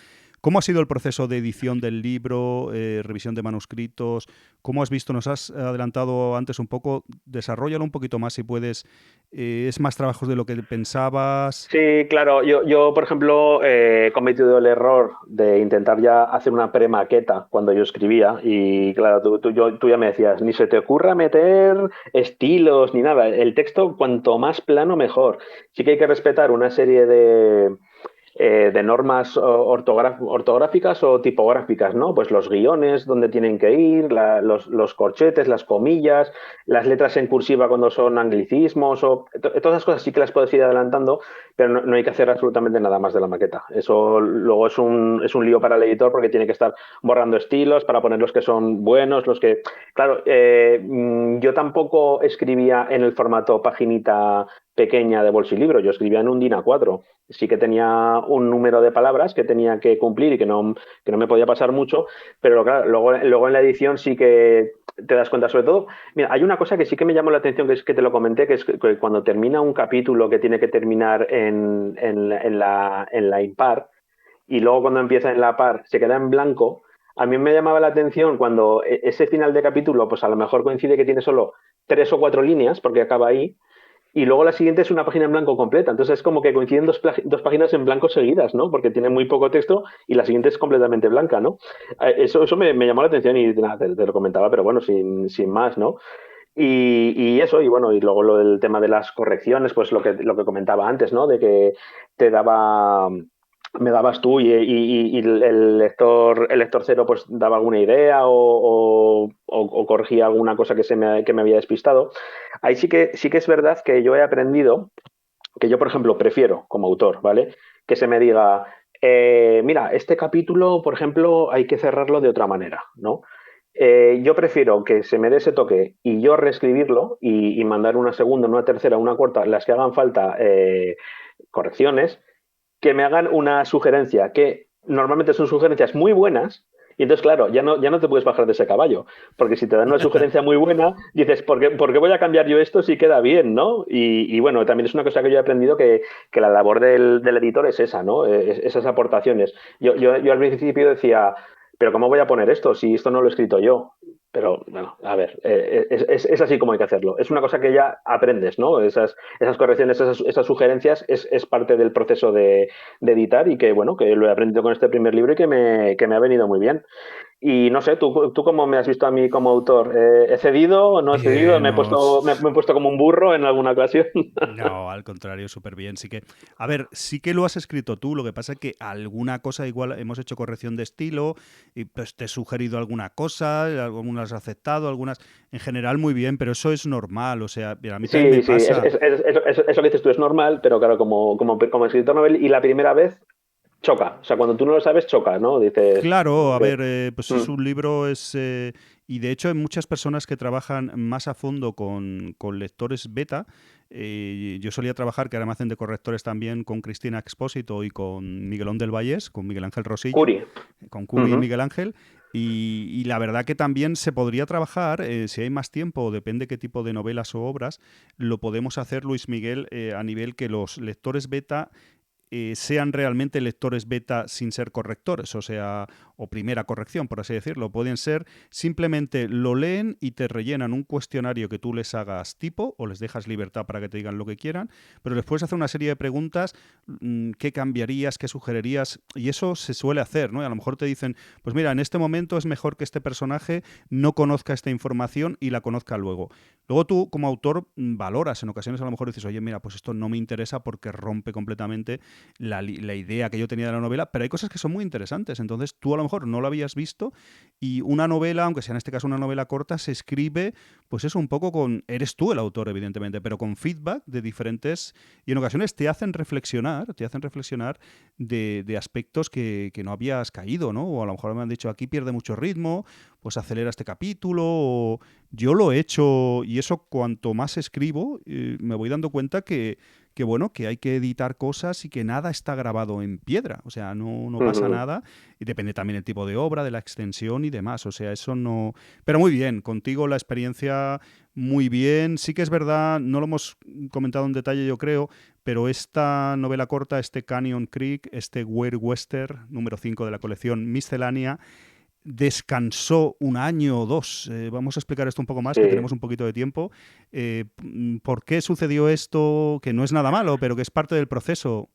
¿cómo ha sido el proceso de edición del libro, revisión de manuscritos? ¿Cómo has visto? Nos has adelantado antes un poco, desarrollalo un poquito más si puedes. ¿Es más trabajos de lo que pensabas?
Sí, claro. Yo por ejemplo, he cometido el error de intentar ya hacer una premaqueta cuando yo escribía. Y claro, tú ya me decías, ni se te ocurra meter estilos ni nada. El texto, cuanto más plano, mejor. Sí que hay que respetar una serie de normas ortográficas o tipográficas, ¿no? Pues los guiones, donde tienen que ir, los corchetes, las comillas, las letras en cursiva cuando son anglicismos, todas esas cosas sí que las puedes ir adelantando, pero no hay que hacer absolutamente nada más de la maqueta. Eso luego es un lío para el editor porque tiene que estar borrando estilos para poner los que son buenos, los que... Claro, yo tampoco escribía en el formato paginita pequeña de bolsilibro, yo escribía en un DIN A4. Sí que tenía un número de palabras que tenía que cumplir y que no me podía pasar mucho, pero claro, luego en la edición sí que te das cuenta, sobre todo, mira, hay una cosa que sí que me llamó la atención, que es que te lo comenté, que es que cuando termina un capítulo que tiene que terminar en la impar, y luego cuando empieza en la par se queda en blanco, a mí me llamaba la atención cuando ese final de capítulo, pues a lo mejor coincide que tiene solo 3 o 4 líneas, porque acaba ahí, y luego la siguiente es una página en blanco completa. Entonces es como que coinciden dos páginas en blanco seguidas, ¿no? Porque tiene muy poco texto y la siguiente es completamente blanca, ¿no? Eso me llamó la atención y nada, te lo comentaba, pero bueno, sin más, ¿no? Y eso, y bueno, y luego lo del tema de las correcciones, pues lo que comentaba antes, ¿no? De que te daba, me dabas tú y el lector cero pues daba alguna idea o corregía alguna cosa que me había despistado. Ahí sí que es verdad que yo he aprendido que yo, por ejemplo, prefiero como autor, ¿vale? Que se me diga, mira, este capítulo, por ejemplo, hay que cerrarlo de otra manera, ¿no? Yo prefiero que se me dé ese toque y yo reescribirlo y mandar una segunda, una tercera, una cuarta, las que hagan falta correcciones, que me hagan una sugerencia, que normalmente son sugerencias muy buenas, y entonces, claro, ya no te puedes bajar de ese caballo, porque si te dan una sugerencia muy buena, dices, por qué voy a cambiar yo esto si queda bien, ¿no? Y bueno, también es una cosa que yo he aprendido que la labor del editor es esa, ¿no? Esas aportaciones. Yo al principio decía, pero ¿cómo voy a poner esto si esto no lo he escrito yo? Pero, bueno, a ver, es así como hay que hacerlo. Es una cosa que ya aprendes, ¿no? Esas correcciones, esas sugerencias es parte del proceso de editar y que, bueno, que lo he aprendido con este primer libro y que me ha venido muy bien. Y no sé, ¿tú cómo me has visto a mí como autor? ¿He cedido o no he cedido?
Bien,
Me he puesto como un burro en alguna ocasión?
no, al contrario, súper bien. Sí que, a ver, sí que lo has escrito tú, lo que pasa es que alguna cosa igual hemos hecho corrección de estilo y pues te he sugerido alguna cosa, algunas has aceptado, algunas en general muy bien, pero eso es normal, o sea, a mí también me
Sí,
pasa.
eso que dices tú es normal, pero claro, como escritor novel y la primera vez choca. O sea, cuando tú no lo sabes, choca, ¿no? Dices,
Claro, a ver, pues es
mm,
un libro, y de hecho hay muchas personas que trabajan más a fondo con lectores beta. Yo solía trabajar, que ahora me hacen de correctores también, con Cristina Expósito y con Miguelón del Vallés, con Miguel Ángel Rosillo,
Curi.
con Curi y
Ujú,
Miguel Ángel. Y la verdad que también se podría trabajar, si hay más tiempo, depende qué tipo de novelas o obras, lo podemos hacer, Luis Miguel, a nivel que los lectores beta sean realmente lectores beta sin ser correctores, o sea, o primera corrección, por así decirlo. Pueden ser simplemente lo leen y te rellenan un cuestionario que tú les hagas tipo o les dejas libertad para que te digan lo que quieran, pero les puedes hacer una serie de preguntas, qué cambiarías, qué sugerirías, y eso se suele hacer, ¿no? Y a lo mejor te dicen, pues mira, en este momento es mejor que este personaje no conozca esta información y la conozca luego. Luego tú, como autor, valoras, en ocasiones a lo mejor dices, oye, mira, pues esto no me interesa porque rompe completamente la idea que yo tenía de la novela, pero hay cosas que son muy interesantes. Entonces tú a lo mejor no lo habías visto y una novela, aunque sea en este caso una novela corta, se escribe, pues eso un poco con, eres tú el autor evidentemente, pero con feedback de diferentes, y en ocasiones te hacen reflexionar de aspectos que no habías caído, ¿no? O a lo mejor me han dicho, aquí pierde mucho ritmo, pues acelera este capítulo, o yo lo he hecho, y eso cuanto más escribo, me voy dando cuenta que bueno, que hay que editar cosas y que nada está grabado en piedra, o sea, no pasa
ujú.
nada, y depende también del tipo de obra, de la extensión y demás, o sea, eso no... Pero muy bien, contigo la experiencia muy bien, sí que es verdad, no lo hemos comentado en detalle yo creo, pero esta novela corta, este Canyon Creek, este Weird Western, número 5 de la colección Miscelánea, descansó un año o dos. Vamos a explicar esto un poco más, que
Sí.
tenemos un poquito de tiempo. ¿Por qué sucedió esto? Que no es nada malo, pero que es parte del proceso.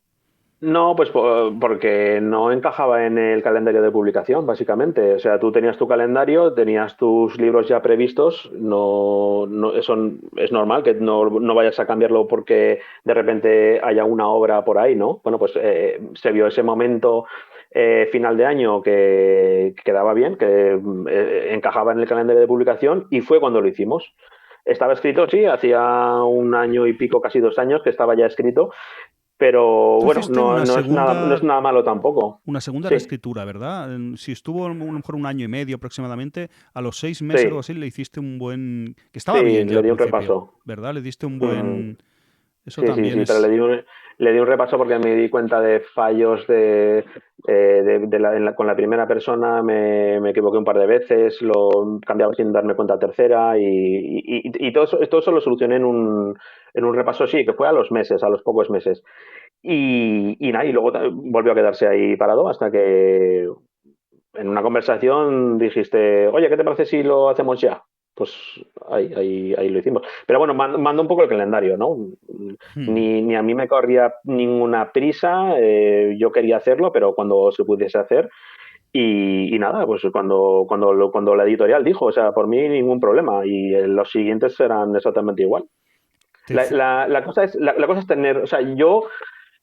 No, pues porque no encajaba en el calendario de publicación, básicamente. O sea, tú tenías tu calendario, tenías tus libros ya previstos, eso es normal que no vayas a cambiarlo porque de repente haya una obra por ahí, ¿no? Bueno, pues se vio ese momento final de año que quedaba bien, que encajaba en el calendario de publicación y fue cuando lo hicimos. Estaba escrito, sí, hacía un año y pico, casi 2 años que estaba ya escrito, pero
Tú
bueno,
hiciste
no es nada malo tampoco.
una segunda
Sí,
reescritura, ¿verdad? Si estuvo a lo mejor un año y medio aproximadamente, a los 6 meses o algo
sí,
así le hiciste un buen... que estaba
sí,
bien ya
le
al
di un
principio,
repaso.
¿verdad? Le diste un
Mm,
buen... Eso
sí, sí,
también
sí, pero
es...
le di un repaso porque me di cuenta de fallos con la primera persona, me equivoqué un par de veces, lo cambiaba sin darme cuenta a tercera y todo eso lo solucioné en un repaso, sí, que fue a los meses, a los pocos meses. Y nada, y luego volvió a quedarse ahí parado hasta que en una conversación dijiste, oye, ¿qué te parece si lo hacemos ya? Pues ahí lo hicimos. Pero bueno, mando un poco el calendario, ¿no?
Hmm.
Ni a mí me corría ninguna prisa, yo quería hacerlo, pero cuando se pudiese hacer. Y nada, pues cuando la editorial dijo, o sea, por mí ningún problema. Y los siguientes serán exactamente igual.
Te fu-
La cosa es tener, o sea,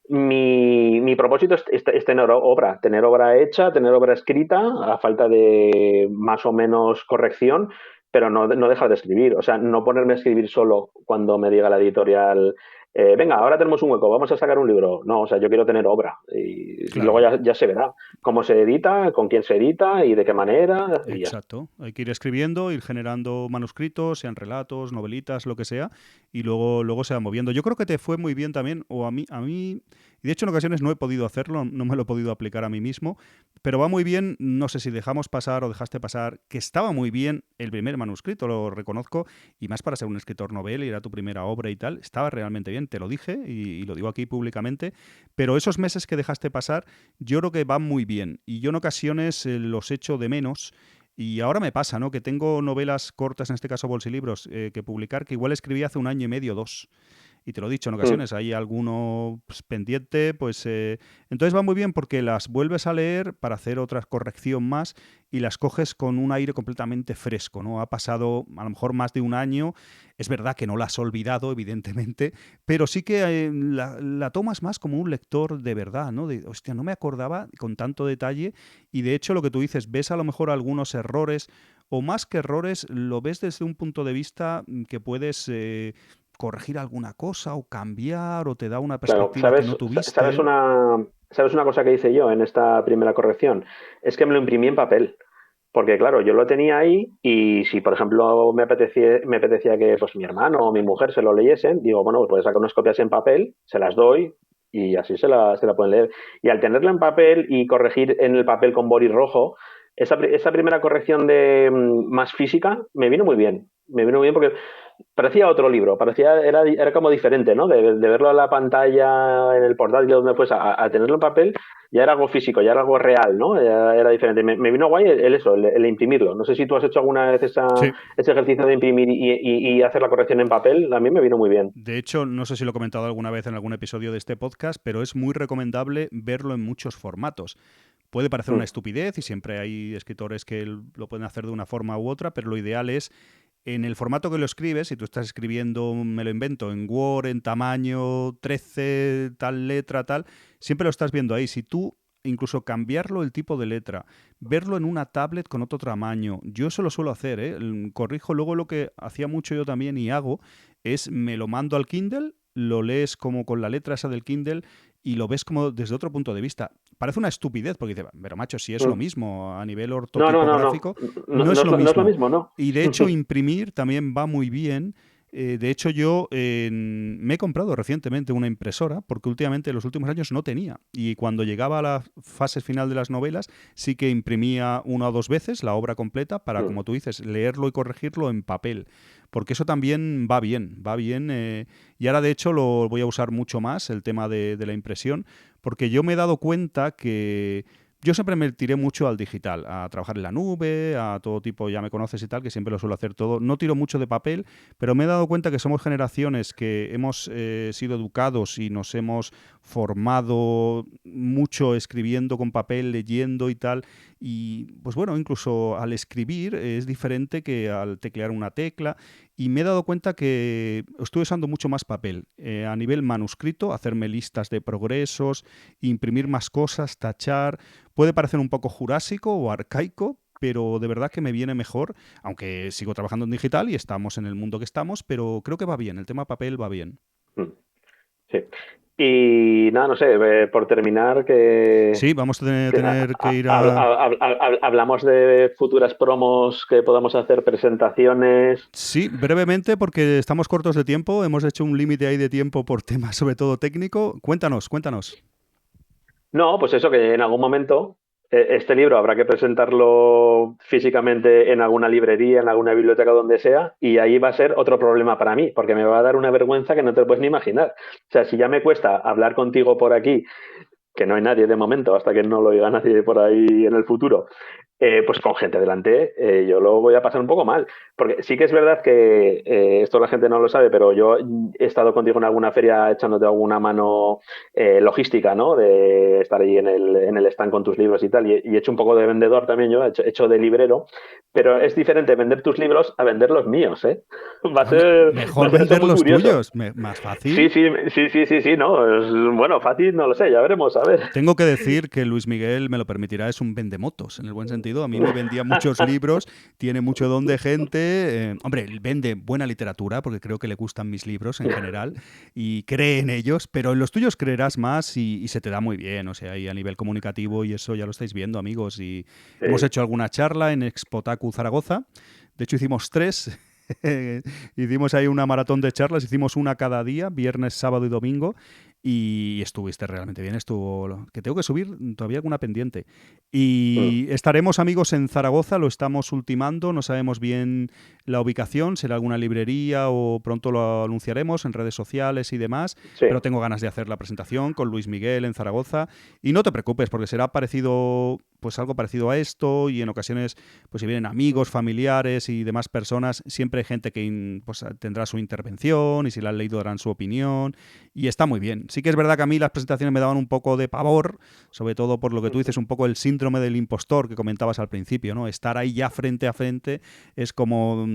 mi propósito es tener obra hecha, tener obra escrita, a falta de más o menos corrección, pero no dejar de escribir. O sea, no ponerme a escribir solo cuando me diga la editorial, venga, ahora tenemos un hueco, vamos a sacar un libro. No, o sea, yo quiero tener obra. Y luego
Claro.
ya se verá cómo se edita, con quién se edita y de qué manera, y ya.
Exacto. Hay que ir escribiendo, ir generando manuscritos, sean relatos, novelitas, lo que sea, y luego se va moviendo. Yo creo que te fue muy bien también, o a mí, y de hecho en ocasiones no he podido hacerlo, no me lo he podido aplicar a mí mismo, pero va muy bien, no sé si dejamos pasar o dejaste pasar, que estaba muy bien el primer manuscrito, lo reconozco, y más para ser un escritor novel y era tu primera obra y tal, estaba realmente bien, te lo dije y lo digo aquí públicamente, pero esos meses que dejaste pasar, yo creo que van muy bien, y yo en ocasiones los echo de menos y ahora me pasa, ¿no? Que tengo novelas cortas, en este caso bolsilibros, que publicar, que igual escribí hace un año y medio, dos. Y te lo he dicho en
Mm.
ocasiones, hay alguno pues, pendiente, pues... entonces va muy bien porque las vuelves a leer para hacer otra corrección más y las coges con un aire completamente fresco, ¿no? Ha pasado a lo mejor más de un año, es verdad que no la has olvidado, evidentemente, pero sí que la tomas más como un lector de verdad, ¿no? De, hostia, no me acordaba con tanto detalle y de hecho lo que tú dices, ves a lo mejor algunos errores o más que errores, lo ves desde un punto de vista que puedes corregir alguna cosa o cambiar o te da una
Claro,
perspectiva que no tuviste.
¿sabes una cosa que hice yo en esta primera corrección? Es que me lo imprimí en papel. Porque claro, yo lo tenía ahí y si, por ejemplo, me apetecía que pues, mi hermano o mi mujer se lo leyesen, digo, bueno, pues puedes sacar unas copias en papel, se las doy y así se la pueden leer. Y al tenerlo en papel y corregir en el papel con boli rojo, esa primera corrección de más física me vino muy bien. Me vino muy bien porque parecía otro libro, era como diferente, ¿no? De verlo en la pantalla, en el portátil, donde fuese, a tenerlo en papel, ya era algo físico, ya era algo real, ¿no? Ya era diferente. Me vino guay el imprimirlo. No sé si tú has hecho alguna vez
Sí.
ese ejercicio de imprimir y hacer la corrección en papel, a mí me vino muy bien.
De hecho, no sé si lo he comentado alguna vez en algún episodio de este podcast, pero es muy recomendable verlo en muchos formatos. Puede parecer una
Mm,
estupidez y siempre hay escritores que lo pueden hacer de una forma u otra, pero lo ideal es en el formato que lo escribes, si tú estás escribiendo, me lo invento, en Word, en tamaño 13, tal letra, tal, siempre lo estás viendo ahí. Si tú incluso cambiarlo el tipo de letra, verlo en una tablet con otro tamaño, yo eso lo suelo hacer, ¿eh? Corrijo luego lo que hacía mucho yo también y hago, es me lo mando al Kindle, lo lees como con la letra esa del Kindle y lo ves como desde otro punto de vista. Parece una estupidez porque dice, pero macho, si es lo
mm.
mismo a nivel
No, no, no, no.
ortotipográfico,
No,
no es lo
no es lo
mismo.
mismo, ¿no?
Y de hecho, imprimir también va muy bien. De hecho, yo me he comprado recientemente una impresora porque últimamente en los últimos años no tenía. Y cuando llegaba a la fase final de las novelas, sí que imprimía una o dos veces la obra completa para,
Mm.
como tú dices, leerlo y corregirlo en papel. Porque eso también va bien, va bien. Y ahora, de hecho, lo voy a usar mucho más, el tema de la impresión, porque yo me he dado cuenta que yo siempre me tiré mucho al digital, a trabajar en la nube, a todo tipo, ya me conoces y tal, que siempre lo suelo hacer todo. No tiro mucho de papel, pero me he dado cuenta que somos generaciones que hemos sido educados y nos hemos formado mucho escribiendo con papel, leyendo y tal. Y pues bueno, incluso al escribir es diferente que al teclear una tecla. Y me he dado cuenta que estoy usando mucho más papel. A nivel manuscrito, hacerme listas de progresos, imprimir más cosas, tachar. Puede parecer un poco jurásico o arcaico, pero de verdad que me viene mejor, aunque sigo trabajando en digital y estamos en el mundo que estamos, pero creo que va bien, el tema papel va bien.
Mm. Sí. Y nada, no sé, por terminar,
Sí, vamos a
que
tener que ir a...
hablamos de futuras promos que podamos hacer, presentaciones.
Sí, brevemente, porque estamos cortos de tiempo, hemos hecho un límite ahí de tiempo por temas sobre todo técnico. Cuéntanos, cuéntanos.
No, pues eso, que en algún momento este libro habrá que presentarlo físicamente en alguna librería, en alguna biblioteca, donde sea, y ahí va a ser otro problema para mí, porque me va a dar una vergüenza que no te puedes ni imaginar. O sea, si ya me cuesta hablar contigo por aquí, que no hay nadie de momento, hasta que no lo diga nadie por ahí en el futuro, pues con gente delante, yo lo voy a pasar un poco mal. Porque sí que es verdad que esto la gente no lo sabe, pero yo he estado contigo en alguna feria echándote alguna mano logística, ¿no? De estar ahí en el stand con tus libros y tal. Y he hecho un poco de vendedor también yo, he hecho de librero. Pero es diferente vender tus libros a vender los míos, ¿eh? Va a
Hombre,
ser, va
mejor
a ser eso
vender
muy
los
curioso.
tuyos, más
Sí,
fácil.
sí, sí, sí, sí, sí, no. Bueno, fácil, no lo sé, ya veremos, a ver.
Tengo que decir que Luis Miguel me lo permitirá, es un vendemotos, en el buen sentido. A mí me vendía muchos libros, tiene mucho don de gente. Hombre, él vende buena literatura, porque creo que le gustan mis libros en general, y cree en ellos, pero en los tuyos creerás más y se te da muy bien, o sea, y a nivel comunicativo, y eso ya lo estáis viendo, amigos. Y hemos
Sí.
hecho alguna charla en Expotaku Zaragoza, de hecho hicimos tres. Hicimos ahí una maratón de charlas, hicimos una cada día, viernes, sábado y domingo, y estuviste realmente bien. Estuvo que tengo que subir todavía alguna pendiente.
Mm.
Y estaremos, amigos, en Zaragoza, lo estamos ultimando, no sabemos bien la ubicación, será alguna librería o pronto lo anunciaremos en redes sociales y demás,
Sí.
pero tengo ganas de hacer la presentación con Luis Miguel en Zaragoza. Y no te preocupes, porque será parecido, pues algo parecido a esto, y en ocasiones, pues si vienen amigos, familiares y demás personas, siempre hay gente que pues, tendrá su intervención, y si la han leído darán su opinión, y está muy bien. Sí que es verdad que a mí las presentaciones me daban un poco de pavor, sobre todo por lo que tú dices, un poco el síndrome del impostor que comentabas al principio, ¿no? Estar ahí ya frente a frente es como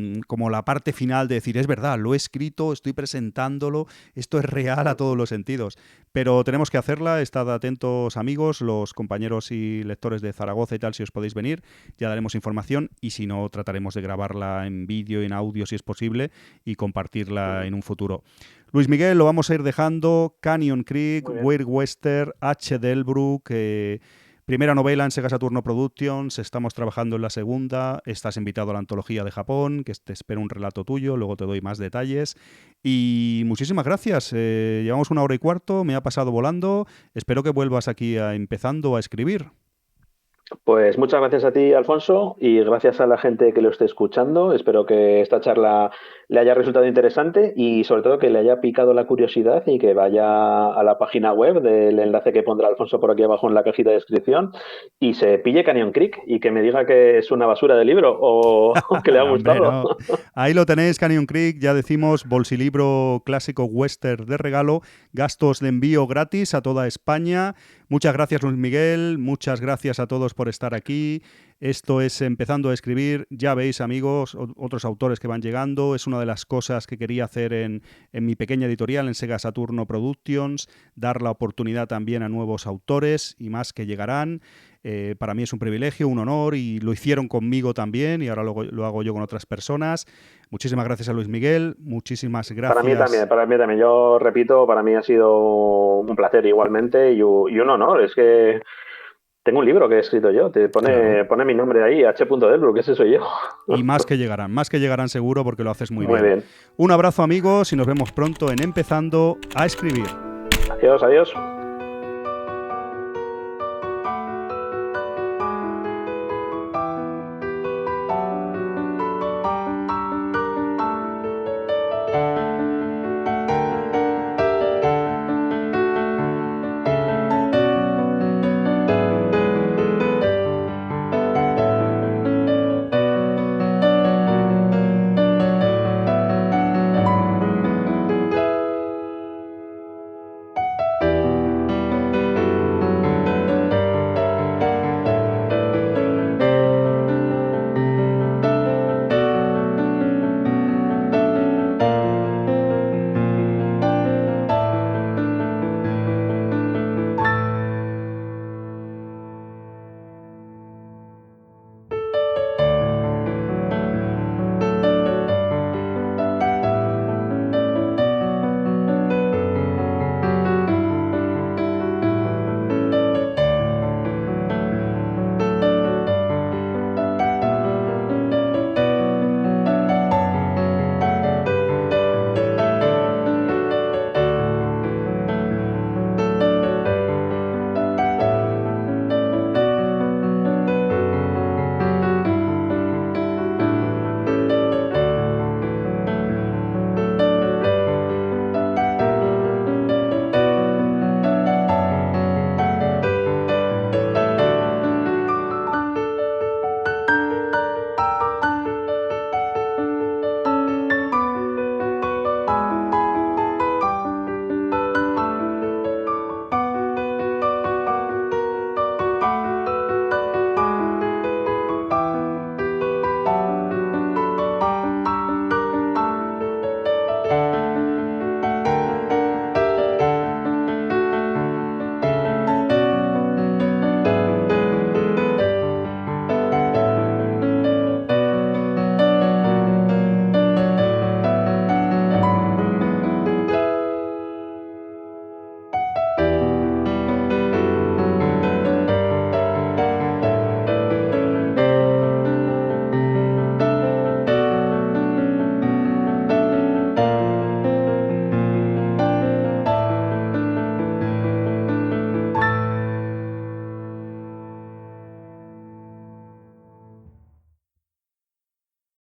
la parte final de decir, es verdad, lo he escrito, estoy presentándolo, esto es real a todos los sentidos. Pero tenemos que hacerla, estad atentos amigos, los compañeros y lectores de Zaragoza y tal, si os podéis venir, ya daremos información y si no, trataremos de grabarla en vídeo, en audio si es posible y compartirla en un futuro. Luis Miguel, lo vamos a ir dejando. Canyon Creek, Weird Western, H. Delbruck, primera novela en Sega Saturno Productions, estamos trabajando en la segunda, estás invitado a la antología de Japón, que te espero un relato tuyo, luego te doy más detalles. Y muchísimas gracias, llevamos 1 hora y cuarto, me ha pasado volando, espero que vuelvas aquí empezando a escribir.
Pues muchas gracias a ti, Alfonso, y gracias a la gente que lo esté escuchando. Espero que esta charla le haya resultado interesante y sobre todo que le haya picado la curiosidad y que vaya a la página web del enlace que pondrá Alfonso por aquí abajo en la cajita de descripción y se pille Canyon Creek y que me diga que es una basura de libro o que le ha
No, hombre,
gustado.
no. Ahí lo tenéis, Canyon Creek, ya decimos, bolsilibro clásico western de regalo, gastos de envío gratis a toda España. Muchas gracias, Luis Miguel, muchas gracias a todos por estar aquí. Esto es Empezando a Escribir. Ya veis, amigos, otros autores que van llegando. Es una de las cosas que quería hacer en mi pequeña editorial, en Sega Saturno Productions, dar la oportunidad también a nuevos autores y más que llegarán. Para mí es un privilegio, un honor y lo hicieron conmigo también y ahora lo hago yo con otras personas. Muchísimas gracias a Luis Miguel, muchísimas gracias.
Para mí también. Yo repito, para mí ha sido un placer igualmente y un honor. Es que tengo un libro que he escrito yo,
Claro.
pone mi nombre ahí, H. Delbruck, ese soy yo.
Y más que llegarán seguro porque lo haces muy
Muy
bien.
bien.
Un abrazo amigos y nos vemos pronto en Empezando a Escribir.
Adiós, adiós.